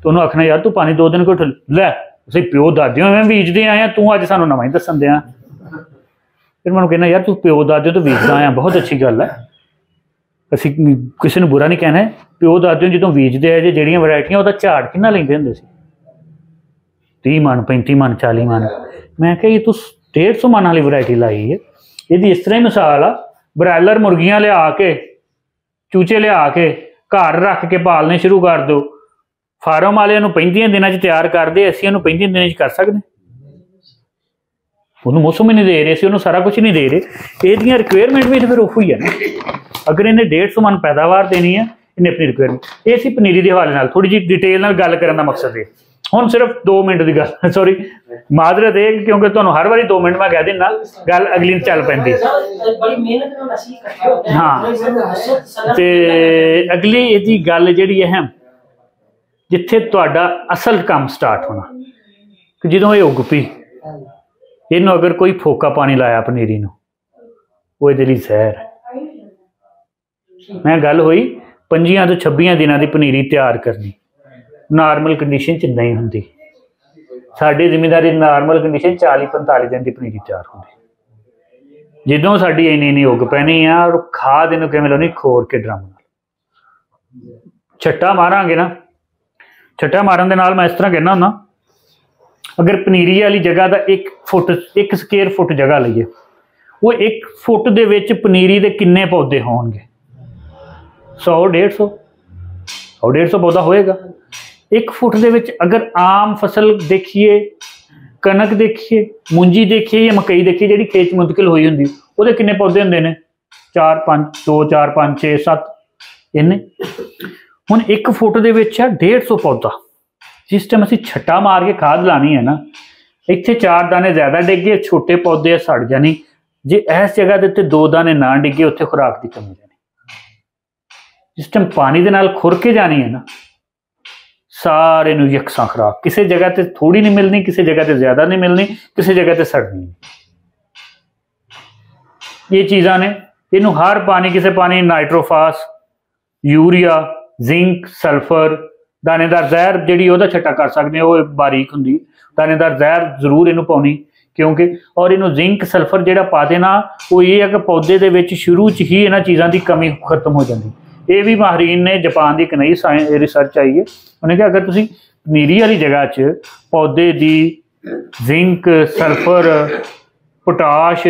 तो उन्होंने आखना यार तू पानी 2 दिन को लै, असीं प्यो दादियों में बीजते आए हैं, तू अज सानू नवां ही दसन दिया। फिर मैं कहना यार तू प्यो दादियों तो बीजदा आया, बहुत अच्छी गल है, असीं किसी ने बुरा नहीं कहना है। प्यो दादियों जो बीजते है जिहड़ियां वैरायटियां उहदा झाड़ किन्ना लैंदे हुंदे सी, 30 मन 35 मन 40 मन। मैं कहा ये तू 150 मन वाली वैरायटी लाई है, यदि इस तरह ही मिसाल आ, ब्रायलर मुर्गियां लिया के चूचे लिया के घर रख के पालने शुरू कर दो, फार्म वाले 35 दिनों तैयार करते, असीं 35 दिनों कर सकते, उन्होंने मौसम ही नहीं दे रहे, असीं उन्होंने सारा कुछ नहीं दे रहे। ये रिक्वायरमेंट भी तो फिर उही है ना, अगर इन्हें 150 मन पैदावार देनी है, इन्हें अपनी रिक्वायरमेंट। ये सी पनीरी के हवाले नाल थोड़ी जी डिटेल नाल गल करन दा मकसद है। हुण सिर्फ 2 मिनट की गल, सॉरी माजरत है क्योंकि तुहानूं हर बारी 2 मिनट मैं कह देना, गल अगली चल पैंदी। हाँ तो अगली इहदी गल जिहड़ी अहम जिथे तुहाडा असल काम स्टार्ट होना कि जदों ये उग पई, इनू अगर कोई फोका पानी लाया पनीरी नूं, वो इहदे लई जहर है। मैं गल हुई 25 तो 26 दिनों की पनीरी तैयार करनी, नॉर्मल कंडीशन च नहीं हुंदी। साडी जिम्मेदारी नॉर्मल कंडीशन 40-45 दिन की पनीरी तैयार होंदी। जदों साडी इन्नी उग पैनी है और खाद इनू किवें लाउणी, खोर के ड्रम नाल छट्टा मारांगे ना, छट्टा मारन दे नाल मैं इस तरह कहना हुंदा, अगर पनीरी वाली जगह का 1 फुट 1 स्क्वेयर फुट जगह लईए, वो 1 फुट दे विच पनीरी दे किन्ने पौधे होणगे? 100-150 पौधा होएगा। 1 फुट दे विच अगर आम फसल देखिए, कनक देखिए, मुंजी देखिए या मकई देखिए जिहड़ी खेत मुंतकिल होई हुंदी, उहदे किन्ने पौधे हुंदे ने? 4 5 2 4 5 6 7 इन्ने। हुण 1 फुट दे विच 150 पौधा। जिस टाइम असीं छट्टा मार के खाद लानी है ना, इत्थे 4 दाने ज्यादा डिगे, छोटे पौधे सड़ जानी। जे इस जगह के उत्ते 2 दाने ना डिगे, उत्थे खुराक की कमी जानी। जिस टाइम पानी दे नाल खुर के जानी है ना, सारे नूं यकसां खुराक, किसी जगह ते थोड़ी नहीं मिलनी, किसी जगह ते ज्यादा नहीं मिलनी, किसी जगह ते सड़नी। ये चीज़ां ने, इनू हर पानी किसी पानी नाइट्रोफास, यूरिया, जिंक, सल्फर, दानेदार जहर जिहड़ी ओहदा छट्टा कर सकते, वो बारीक हुंदी, दानेदार जहर जरूर इनू पाउणी, क्योंकि और इनू जिंक सल्फर जिहड़ा पा देना, वो ये है कि पौधे दे विच शुरू च ही इन्हां चीज़ां की कमी खत्म हो जाती। ये भी माहरीन ने, जापान की एक नई साइंस रिसर्च आई है, उन्हें कहा अगर तुसीं पनीरी वाली जगह च पौधे की zinc sulphur potash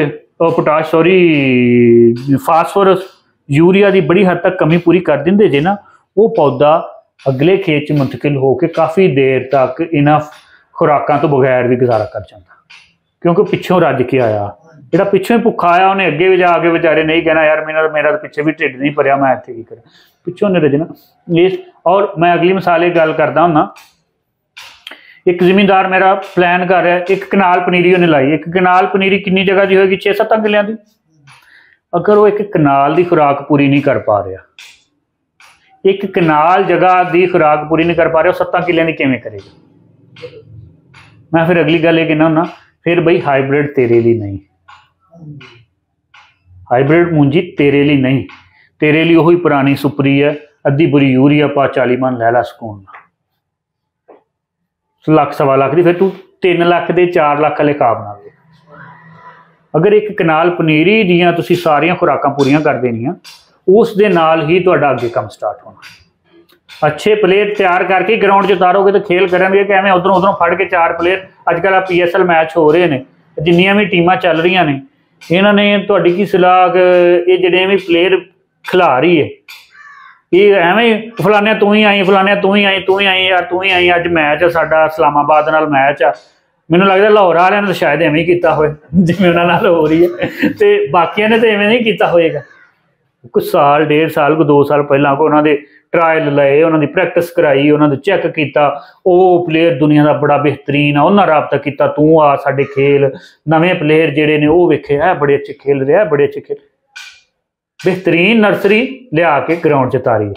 phosphorus urea की बड़ी हद तक कमी पूरी कर देंगे जे ना, वो पौधा अगले खेत च मुंतकिल होकर काफ़ी देर तक इनफ खुराकां तो बगैर भी गुजारा कर जाता, क्योंकि पिछों रज के आया। जो पिछों ही भुखा आया उन्हें अगे भी जाके बेचारे नहीं कहना यार मेरा तो पिछे भी ढिड नहीं भरिया, मैं इत्थे की करा, पिछों नहीं रजना इस। और मैं अगली मिसाल एक गल करदा हुंदा, एक जिमींदार मेरा प्लान कर रहा है, एक कनाल पनीरी उन्हें लाई। एक कनाल पनीरी कितनी जगह की होगी? 6-7 किलियां की। अगर वो एक कनाल की खुराक पूरी नहीं कर पा रहा, एक कनाल जगह की खुराक पूरी नहीं कर पा रहा, 7 किलियां की किवें करेगा? मैं फिर अगली गल ये कहना हुंदा, फिर बई हाईब्रिड तेरे लिए नहीं, हाईब्रिड मूंजी तेरे लिए नहीं, तेरे लिए वही पुरानी सुपरी है, अद्धी बुरी यूरिया पा 40 मन लै ला सुकून, लाख सवा लाख की, फिर तू 3 लाख के 4 लाख वाले खा बना ले। अगर एक कनाल पनीरी दियां तुसीं सारियां खुराकां पूरियां कर देनियां, उस दे नाल ही तुहाडा अगे काम स्टार्ट होना। अच्छे प्लेयर तैयार करके ग्राउंड च उतारोगे तो खेल करेंगे कि एवं उधरों उधरों फड़ के 4 प्लेयर। अजकल PSL मैच हो रहे हैं, जिन्नियां भी टीमां चल रही ने, इन्होंने तुहाडी की सलाह ये जिहड़े भी प्लेयर खिला रही है, ये एवें फलाने तू ही आई, फलाने तू ही आई, तू ही आई यार, तू ही आई। अज मैच है साडा इस्लामाबाद नाल मैच आ, मैनूं लगदा लाहौर वालियां ने शायद एवें ही कीता होए जिवें उन्हां नाल हो रही है, तो बाकियां ने तो एवें नहीं कीता होएगा। कुछ साल 1.5 साल 2 साल पहलां को उन्होंने ट्रायल लाए, उन्होंने प्रैक्टिस कराई, उन्होंने चैक किया, वो प्लेयर दुनिया का बड़ा बेहतरीन आ, उन्होंने राबता किया, तू आ साडे खेल। नवें प्लेयर जिहड़े ने वो वेखे है बड़े अच्छे खेल रहे हैं, बड़े अच्छे खेल, बेहतरीन नर्सरी लिया के ग्राउंड च तारी,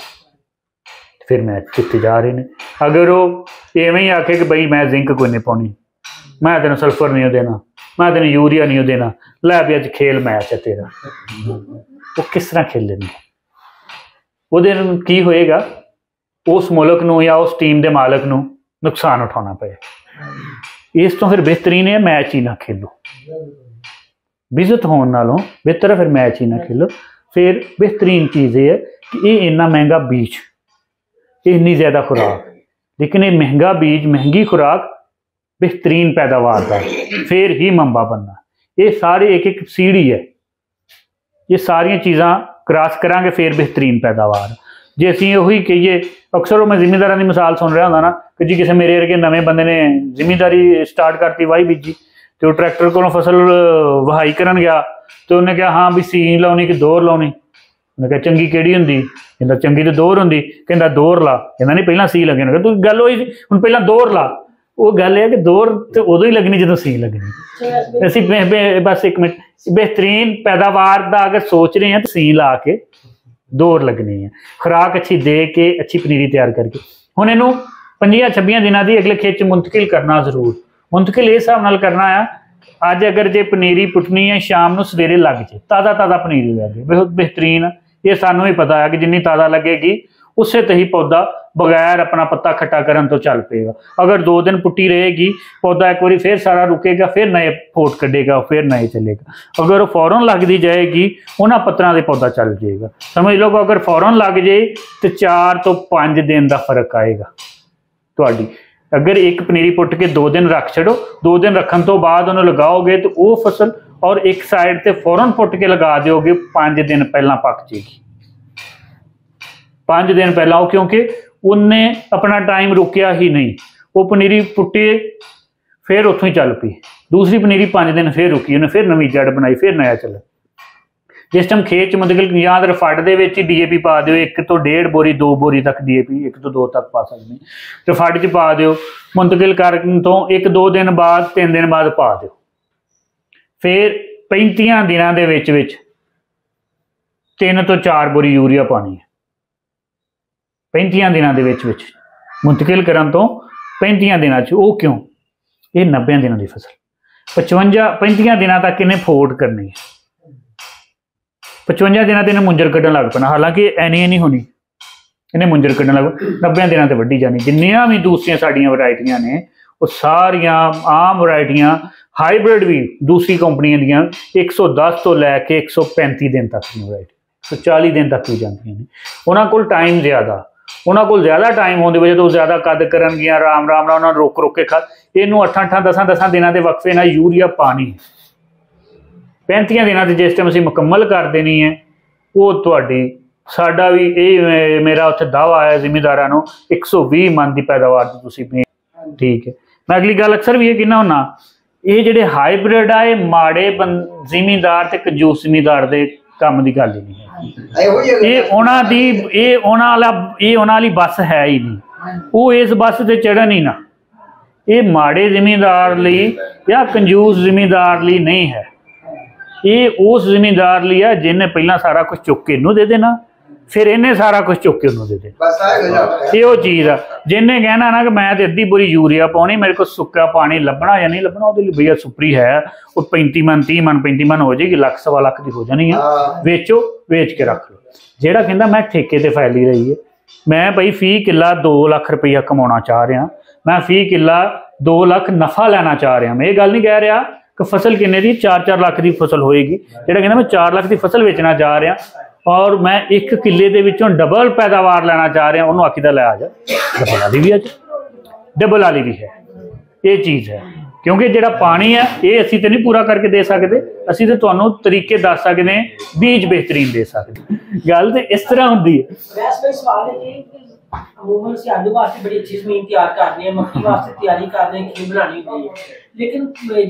फिर मैच जितते जा रहे हैं। अगर वो इवें ही आखे कि बई मैं जिंक कोई नहीं पानी, मैं तेन सल्फर नहीं देना, मैं तेन यूरिया नहीं देना, लै भी अज खेल मैच है तेरा, वो किस तरह खेलेंगे? वो की होएगा? उस मुल्क नूं या उस टीम के मालक नूं नुकसान उठाना पे। इस तो फिर बेहतरीन है मैच ही ना खेलो, विजत होने नालों बेहतर है फिर मैच ही ना खेलो। फिर बेहतरीन चीज़ ये है कि ये इन्ना महंगा बीज, इन्नी ज़्यादा खुराक, लेकिन ये महंगा बीज महंगी खुराक बेहतरीन पैदावार का फिर ही मंबा बनना। ये सारे एक एक सीढ़ी है, ये सारिया चीज़ां क्रॉस करांगे फिर बेहतरीन पैदावार। जे असीं उही कहिए, अक्सर मैं जिमींदारां की मिसाल सुन रहा होंदा ना कि जी किसी मेरे वर्गे नवें बंदे ने जिमींदारी स्टार्ट करती, वाही बीजी, तो ट्रैक्टर को फसल वहाई करन गया, तो उन्हें कहा हाँ भी सीन लाउनी कि दोहर लाउनी, उन्हें कहा चंगी किहड़ी हुंदी, कहंदा चंगी तो दोहर हुंदी, कहंदा दोहर ला, कहंदा नहीं पहला सी लगे, तो गल होई हुण पहला दोहर ला। वो गल है कि दोहर तो उदों ही लगनी जो सी लगनी। असीं बस एक मिनट, बेहतरीन पैदावार का अगर सोच रहे हैं तो सी ला के दोहर लगनी है, खुराक अच्छी दे के अच्छी पनीरी तैयार करके। हुण इहनूं 25-26 दिनों की अगले खेत च मुंतकिल करना जरूर, मुंतकिल इस हिसाब नाल करना है, अज अगर जे पनीरी पुटनी है शाम नूं सवेरे लग जाए, ताज़ा ताज़ा पनीरी लगे, बहुत बेहतरीन। ये सानूं भी पता है कि जिन्नी ताज़ा लगेगी उससे तो ही पौधा बगैर अपना पत्ता खट्टा करन तो चल पेगा। अगर 2 दिन पुट्टी रहेगी, पौधा एक बार फिर सारा रुकेगा, फिर नए फोट कढ़ेगा, फिर नए चलेगा। अगर वो फौरन लगती जाएगी उन्होंने पत्तों से पौधा चल जाएगा। समझ लो अगर फौरन लग जाए तो 4 तो 5 दिन का फर्क आएगा तुहाडी। अगर एक पनीरी पुट के 2 दिन रख छड़ो, 2 दिन रखने तो बाद उन्हें लगाओगे तो वो फसल, और एक साइड से फौरन पुट के लगा दोगे 5 दिन पहला पक जाएगी, 5 दिन पहला, क्योंकि उन्हें अपना टाइम रुकया ही नहीं। वो पनीरी पुट्टी फिर उतों ही चल पी, दूसरी पनीरी 5 दिन फिर रुकी, उन्हें फिर नवी जड़ बनाई, फिर नया चला। जिस टाइम खेत च मतलब या तो फट दे विच DAP पा दिओ, 1 तो 1.5 बोरी 2 बोरी तक DAP, 1 तो 2 तक पा सकते, तो फट च पा दिओ, मुंतकिल करन तो 1-2 दिन बाद 3 दिन बाद पा दिओ। फिर 35 दिनों के विच 3 तो 4 बोरी यूरिया पानी है, 35 दिनों के विच मुंतकिल करन तो 35 दिनों च। वो क्यों? ये 90 दिनों की फसल 35 दिनों तक इन्हें फोड़ करनी है, 55 दिनों से इन्हें मुंजर कढ़न लग पैना। हालांकि एनी नहीं होनी, इन्हें मुंजर कढ़न लग 90 दिनों से वड्डी जानी। जिन्नियां भी दूसरिया साड़ियां वरायटियां ने वो सारिया आम वरायटियां, हाईब्रिड भी दूसरी कंपनियां दियां 110 तो लैके 135 दिन तक दी वरायटी, 140 दिन तक भी जाती हैं। उन्होंने कोल टाइम ज़्यादा, उन्होंने कोल ज़्यादा टाइम होने की वजह तो ज़्यादा कद करनगियां, राम राम राम उन्होंने रोक रोक के खा, इनू 8-8 10-10 दिनों के वक्फे ना यूरिया पानी 35 दिनों से जिस टाइम असीं मुकम्मल कर देनी है। वो तुहाडी साडा भी ये मेरा उत्थे दावा है जिमीदारां नूं 120 मन की पैदावार तुसीं, ठीक है। मैं अगली गल अक्सर भी ये कहना हुन्ना, ये जिहड़े हाईब्रिड आ, ये माड़े जिमीदार ते कंजूस जिमीदार दे काम दी गल ही नहीं है। ये उन्हां वाली बस है ही नहीं, वो इस बस ते चढ़न ही ना। ये माड़े जिमीदार लई या कंजूस जिमीदार लई नहीं है, ये उस जिमीदार लई है जिन्हें पहला सारा कुछ चुक के इनू दे देना, फिर इन्हें सारा कुछ चुक के उन्होंने दे देना। ये वो चीज़ आ, जिन्हें कहना ना कि मैं तो अद्धी बोरी यूरिया पानी, मेरे को सुक्का पानी लभना या नहीं लभना, वो भैया सुपरी है, वो 35 मन 30 मन 35 मन हो जाएगी, लख सवा लख की हो जानी है, बेचो वेच के रख लो। जेड़ा कहता मैं ठेके ते फैली रही है, मैं भाई फी किला 2 लाख रुपया कमाना चाह रहा, मैं फी किला 2 लाख नफा लेना चाह रहा। मैं ये गल नहीं कह रहा कि फसल किन्ने दी 4-4 लाख की फसल होएगी, जेड़ा कहता मैं 4 लाख की फसल बेचना चाह रहा और मैं 1 किले दे विचों डबल पैदावार लेना चाह रहा, उन्होंने आखीदा लै आ जा, डबल वाली भी अज डबल वाली भी है। ये चीज़ है, क्योंकि जो पानी है ये असी तो नहीं पूरा करके दे सकते, असी तो तुहानू तरीके दस सकते हैं, बीज बेहतरीन दे सकते। गल तो इस तरह होंदी है। अमूमन से आलू वास्ते बड़ी अच्छी जमीन तैयार करनी है, मक्की वास्ते तैयारी करनी, खेत बनानी होती है, लेकिन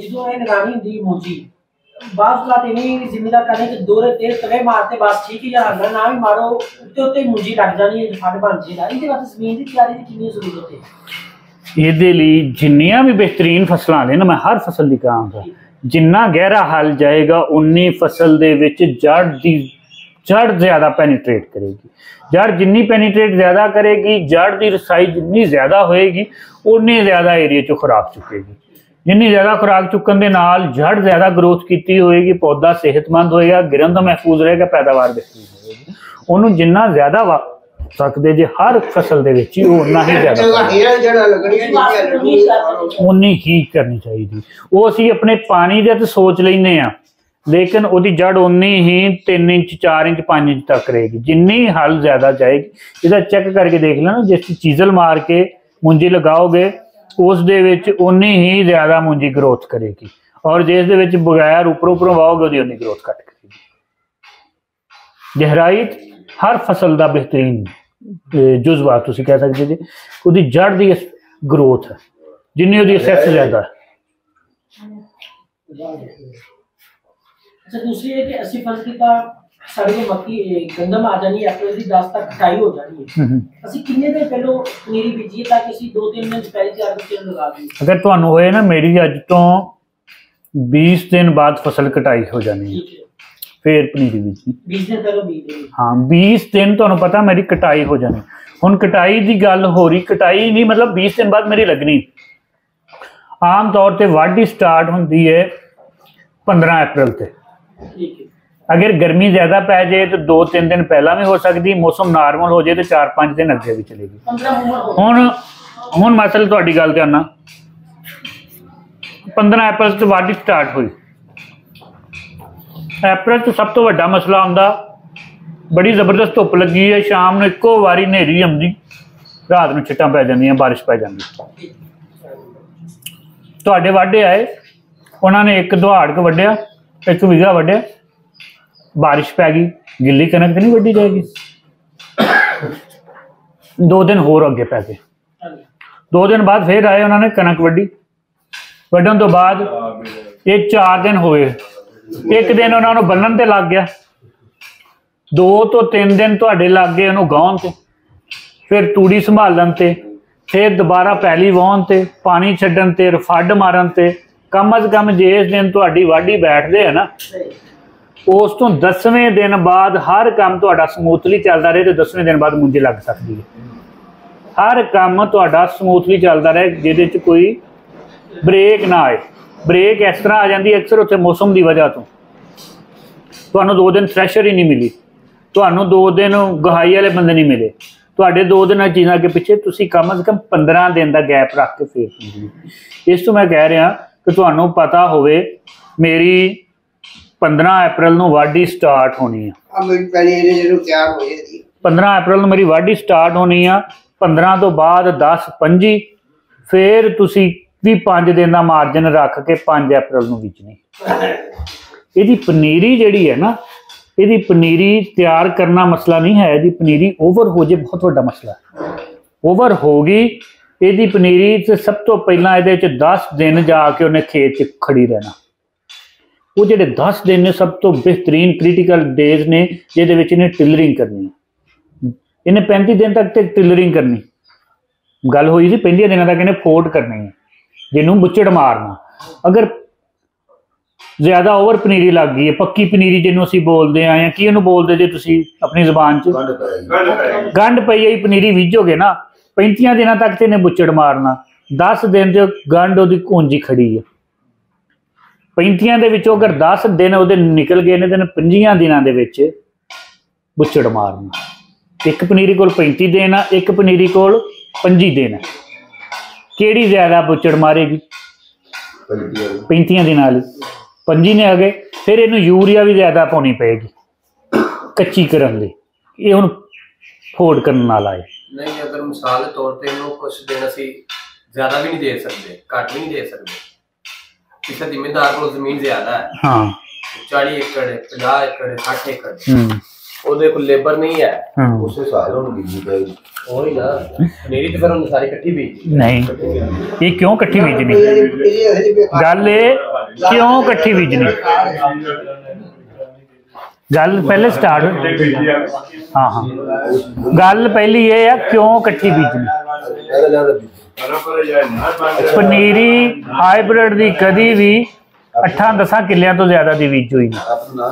जो है लगानी होती है मूंजी, बात नहीं जिम्मेदार करने कि 2-3 तवे मारते बस ठीक है, या ना भी मारो उत्ते उत्ते मूंजी लग जानी है, फट बन जाएगा। इहदे वास्ते जमीन की तैयारी की कितनी जरूरत है? ये लिए जिन्नियां भी बेहतरीन फसलां ने ना, मैं हर फसल की कहांगा, जिन्ना गहरा हल जाएगा उन्नी फसल दे विच जड़ ज्यादा पेनीट्रेट करेगी। जड़ जिन्नी पेनीट्रेट ज्यादा करेगी, जड़ की रसाई जिन्नी ज्यादा होएगी, उन्नी ज्यादा एरिया चो खुराक चुकेगी। जिन्नी ज्यादा खुराक चुकन के नाल जड़ ज्यादा ग्रोथ की होएगी, पौधा सेहतमंद होएगा, गिरन तो महफूज रहेगा, पैदावार बेहतरीन होएगी। उन्होंने जिन्ना ज्यादा वा सकते जे हर फसल दे विच उन्ना ही ज्यादा उन्नी ही करनी चाहिए। वो असी अपने पानी दे ते सोच लेने आ, लेकिन उसकी जड़ उन्नी ही 3 इंच 4 इंच 5 इंच तक रहेगी, जिन्नी हल ज्यादा जाएगी। इधर चेक करके देख लेना, जिस चीजल मार के मुंजी लगाओगे उस दे विच उन्नी ही ज्यादा मुंजी ग्रोथ करेगी, और जिस दे विच बगैर उपरों उपरों वाओगे उसकी उन्नी ग्रोथ घट करेगी। गहराई हर फसल का बेहतरीन जुजवा तुसीं कह सकते जी, उसकी जड़ की ग्रोथ है, जिन्नी उसकी असैस ज्यादा है। अच्छा, दूसरी है कि 80 फसली का साड़ी को मक्की गंदम आ जानी है, अप्रैल की 10 तक कटाई हो जानी है, ਅਸੀਂ ਕਿੰਨੇ ਦਿਨ ਪਹਿਲਾਂ ਪਨੀਰੀ ਬੀਜੀਏ ਤਾਂ ਕਿ ਅਸੀਂ 2-3 ਦਿਨ ਪਹਿਲੇ ਤਿਆਰ ਕਰਕੇ ਲਗਾ ਦਈਏ? अगर ਤੁਹਾਨੂੰ ਹੋਏ ना मेरी अज तो 20 दिन बाद फसल कटाई हो जानी है, फिर पनीरी बीजनी 20 दिन पहले बीज देनी। हाँ 20 दिन ਤੁਹਾਨੂੰ पता मेरी कटाई हो जानी। हुण कटाई की गल हो रही, कटाई नहीं मतलब 20 दिन बाद मेरी लगनी। आम तौर पर वाढी स्टार्ट होंदी है 15 अप्रैल से। अगर गर्मी ज्यादा पै जाए तो 2-3 दिन पहला भी हो सकती, मौसम नॉर्मल हो जाए तो 4-5 दिन अगे भी चलेगी। हुण मसल तुहाडी गल करना 15 अप्रैल से वाढी स्टार्ट हुई। अप्रैल तो सब तो वड्डा मसला आउंदा, बड़ी जबरदस्त धुप लगी है, शाम ਨੂੰ ਇੱਕੋ ਵਾਰੀ ਹਨੇਰੀ ਆਉਂਦੀ, रात ਨੂੰ ਛਿੱਟਾਂ ਪੈ ਜਾਂਦੀਆਂ, ਬਾਰਿਸ਼ ਪੈ ਜਾਂਦੀ। ਤੁਹਾਡੇ ਵਾਢੇ ਆਏ, ਉਹਨਾਂ ਨੇ ਇੱਕ ਦੁਹਾੜ ਕ ਵੱਢਿਆ, 1 बीघा ਵੱਢਿਆ, बारिश पै गई, गिली कनक तो नहीं वड्डी जाएगी। 2 दिन होर अगे पै गए, 2 दिन बाद फिर आए, उन्होंने कनक वड्डी, वड्डन तो बाद ये 4 दिन होए, 1 दिन उन्होंने बन्नन ते लग गया, 2 तो 3 दिन तुहाडे लग गए उन्होंने गाउन ते, फिर तूड़ी संभालन ते, फिर दोबारा पैली वाहन ते, पानी छड्डन ते, फड मारन ते, कम अज कम जिस दिन तुहाडी वाढी बैठदे है ना, उस तो 10वें दिन बाद हर काम तुहाडा समूथली चलता रहे तो 10वें दिन बाद मुंजी लग सकती है। हर काम तुहाडा समूथली चलता रहे, जिहदे च कोई ब्रेक ना आए। ब्रेक इस तरह आ जाती है अक्सर उत्थे मौसम की वजह तो, तुहानूं 2 दिन थ्रैशर ही नहीं मिली, तुहानूं 2 दिन गहाई वाले बंदे नहीं मिले, तुहाडे 2 दिन चीज़ां अगे पिछे तुसीं कम अज कम 15 दिन का गैप रख के फिर मिली। इस तो मैं कह रहा कि तुहानूं पता होवे मेरी 15 अप्रैल ਨੂੰ ਵਾਢੀ स्टार्ट होनी है। 15 अप्रैल ਨੂੰ मेरी वाढी स्टार्ट होनी है, 15 तो बाद 10-25, फिर तुसी भी 5 दिन का मार्जिन रख के 5 अप्रैल ਨੂੰ बीजनी। ਇਹਦੀ पनीरी जिहड़ी है ना, ਇਹਦੀ पनीरी तैयार करना मसला नहीं है, ਇਹਦੀ पनीरी ओवर हो जाए बहुत बड़ा मसला है। ओवर होगी ਇਹਦੀ ਪਨੀਰੀ ਤੇ ਸਭ ਤੋਂ ਪਹਿਲਾਂ ਇਹਦੇ ਚ 10 ਦਿਨ ਜਾ ਕੇ ਉਹਨੇ ਖੇਤ 'ਚ ਖੜੀ ਰਹਿਣਾ। ਉਹ ਜਿਹੜੇ 10 ਦਿਨ ਨੇ ਸਭ ਤੋਂ ਬਿਹਤਰੀਨ ਕ੍ਰਿਟੀਕਲ ਡੇਜ਼ ਨੇ ਜਿਹਦੇ ਵਿੱਚ ਇਹਨੇ ਟਿਲਰਿੰਗ ਕਰਨੀ ਹੈ। ਇਹਨੇ 35 ਦਿਨ ਤੱਕ ਤੇ ਟਿਲਰਿੰਗ ਕਰਨੀ। ਗੱਲ ਹੋਈ ਸੀ 35 ਦਿਨਾਂ ਤੱਕ ਇਹਨੇ ਫੋਟ ਕਰਨੀ ਹੈ, ਜਿਹਨੂੰ ਬੁੱਚੜ ਮਾਰਨਾ। ਅਗਰ ਜ਼ਿਆਦਾ ਓਵਰ ਪਨੀਰੀ ਲੱਗ ਗਈ ਹੈ, ਪੱਕੀ ਪਨੀਰੀ ਜਿਹਨੂੰ ਅਸੀਂ ਬੋਲਦੇ ਹਾਂ, ਜਾਂ ਕੀ ਉਹਨੂੰ ਬੋਲਦੇ ਜੇ ਤੁਸੀਂ ਆਪਣੀ ਜ਼ੁਬਾਨ 'ਚ, ਗੰਢ ਪਈ ਹੋਈ ਪਨੀਰੀ ਬੀਜੋਗੇ ਨਾ 35 ਦਿਨਾਂ ਤੱਕ ਤੇ ਇਹਨੇ ਬੁੱਚੜ ਮਾਰਨਾ। 10 ਦਿਨ ਤੇ ਗੰਢ ਉਹਦੀ ਕੂੰਜੀ ਖੜੀ ਹੈ। 35 ਦੇ ਵਿੱਚੋਂ ਅਗਰ 10 ਦਿਨ ਉਹਦੇ ਨਿਕਲ ਗਏ ਨੇ ਤੇ 25 ਦਿਨਾਂ ਦੇ ਵਿੱਚ ਬੁੱਚੜ ਮਾਰਨਾ। ਇੱਕ ਪਨੀਰੀ ਕੋਲ 35 ਦਿਨ ਆ, ਇੱਕ ਪਨੀਰੀ ਕੋਲ 25 ਦਿਨ ਹੈ। ਕਿਹੜੀ ਜ਼ਿਆਦਾ ਬੁੱਚੜ ਮਾਰੇਗੀ? 35 ਦਿਨਾਂ ਵਾਲੀ। 25 ਨੇ ਆ ਗਏ, ਫਿਰ ਇਹਨੂੰ ਯੂਰੀਆ ਵੀ ਜ਼ਿਆਦਾ ਪਾਉਣੀ ਪਏਗੀ ਕੱਚੀ ਕਰਨ ਲਈ। ਇਹ ਹੁਣ ਫੋੜ ਕਰਨ ਵਾਲਾ ਹੈ। ਨਹੀਂ, ਅਗਰ ਮਿਸਾਲ ਦੇ ਤੌਰ ਤੇ ਇਹਨੂੰ ਕੁਝ ਦਿਨ ਅਸੀਂ ਜ਼ਿਆਦਾ ਵੀ ਨਹੀਂ ਦੇ ਸਕਦੇ, ਘੱਟ ਵੀ ਨਹੀਂ ਦੇ ਸਕਦੇ। ਕਿਸੇ ਜ਼ਿਮੀਂਦਾਰ ਕੋਲ ਜ਼ਮੀਨ ਜ਼ਿਆਦਾ ਹੈ, ਹਾਂ 40 ਏਕੜ 50 ਏਕੜ 60 ਏਕੜ, ਉਹਦੇ ਕੋਲ ਲੇਬਰ ਨਹੀਂ ਹੈ, ਉਸੇ ਹਿਸਾਬ ਨਾਲ ਬੀਜਣੀ ਪਏਗੀ। ਉਹੀ ਨਾ, ਪਨੀਰੀ ਤੇ ਫਿਰ ਉਹਨੇ ਸਾਰੀ ਇਕੱਠੀ ਬੀਜਣੀ। ਨਹੀਂ, ਇਹ ਕਿਉਂ ਇਕੱਠੀ ਬੀਜਣੀ? ਗੱਲ ਇਹ ਕਿਉਂ ਇਕੱਠੀ ਬੀਜਣੀ? ਗੱਲ ਪਹਿਲੇ ਸਟਾਰਟ, ਹਾਂ ਗੱਲ ਪਹਿਲੀ ਇਹ ਆ ਕਿਉਂ ਇਕੱਠੀ ਬੀਜਣੀ। ਪਨੀਰੀ ਹਾਈਬ੍ਰਿਡ ਦੀ ਕਦੀ ਵੀ 8-10 ਕਿੱਲਿਆਂ ਤੋਂ ਜ਼ਿਆਦਾ ਦੀ ਬੀਜ ਹੋਈ ਨਾ।